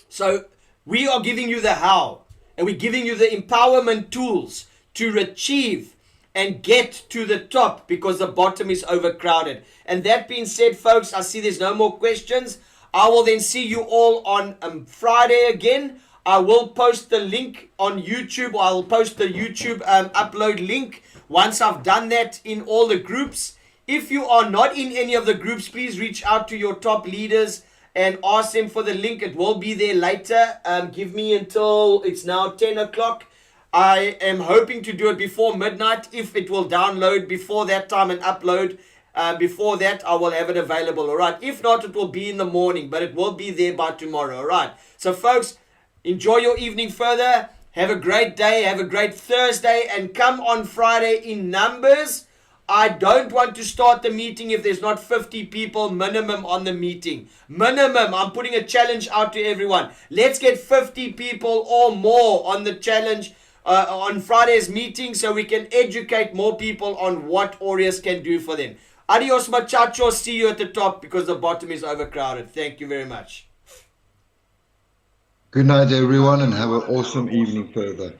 So we are giving you the how, and we're giving you the empowerment tools to achieve and get to the top because the bottom is overcrowded. And that being said, folks, I see there's no more questions. I will then see you all on Friday again. I will post the link on YouTube, or I will post the YouTube upload link once I've done that in all the groups. If you are not in any of the groups, please reach out to your top leaders and ask them for the link. It will be there later. Give me until it's now 10 o'clock. I am hoping to do it before midnight. If it will download before that time and upload before that, I will have it available. All right. If not, it will be in the morning, but it will be there by tomorrow. All right. So, folks, enjoy your evening further. Have a great day. Have a great Thursday. And come on Friday in numbers. I don't want to start the meeting if there's not 50 people minimum on the meeting. Minimum. I'm putting a challenge out to everyone. Let's get 50 people or more on the challenge on Friday's meeting so we can educate more people on what Aureus can do for them. Adios muchachos. See you at the top because the bottom is overcrowded. Thank you very much. Good night, everyone, and have an awesome evening further.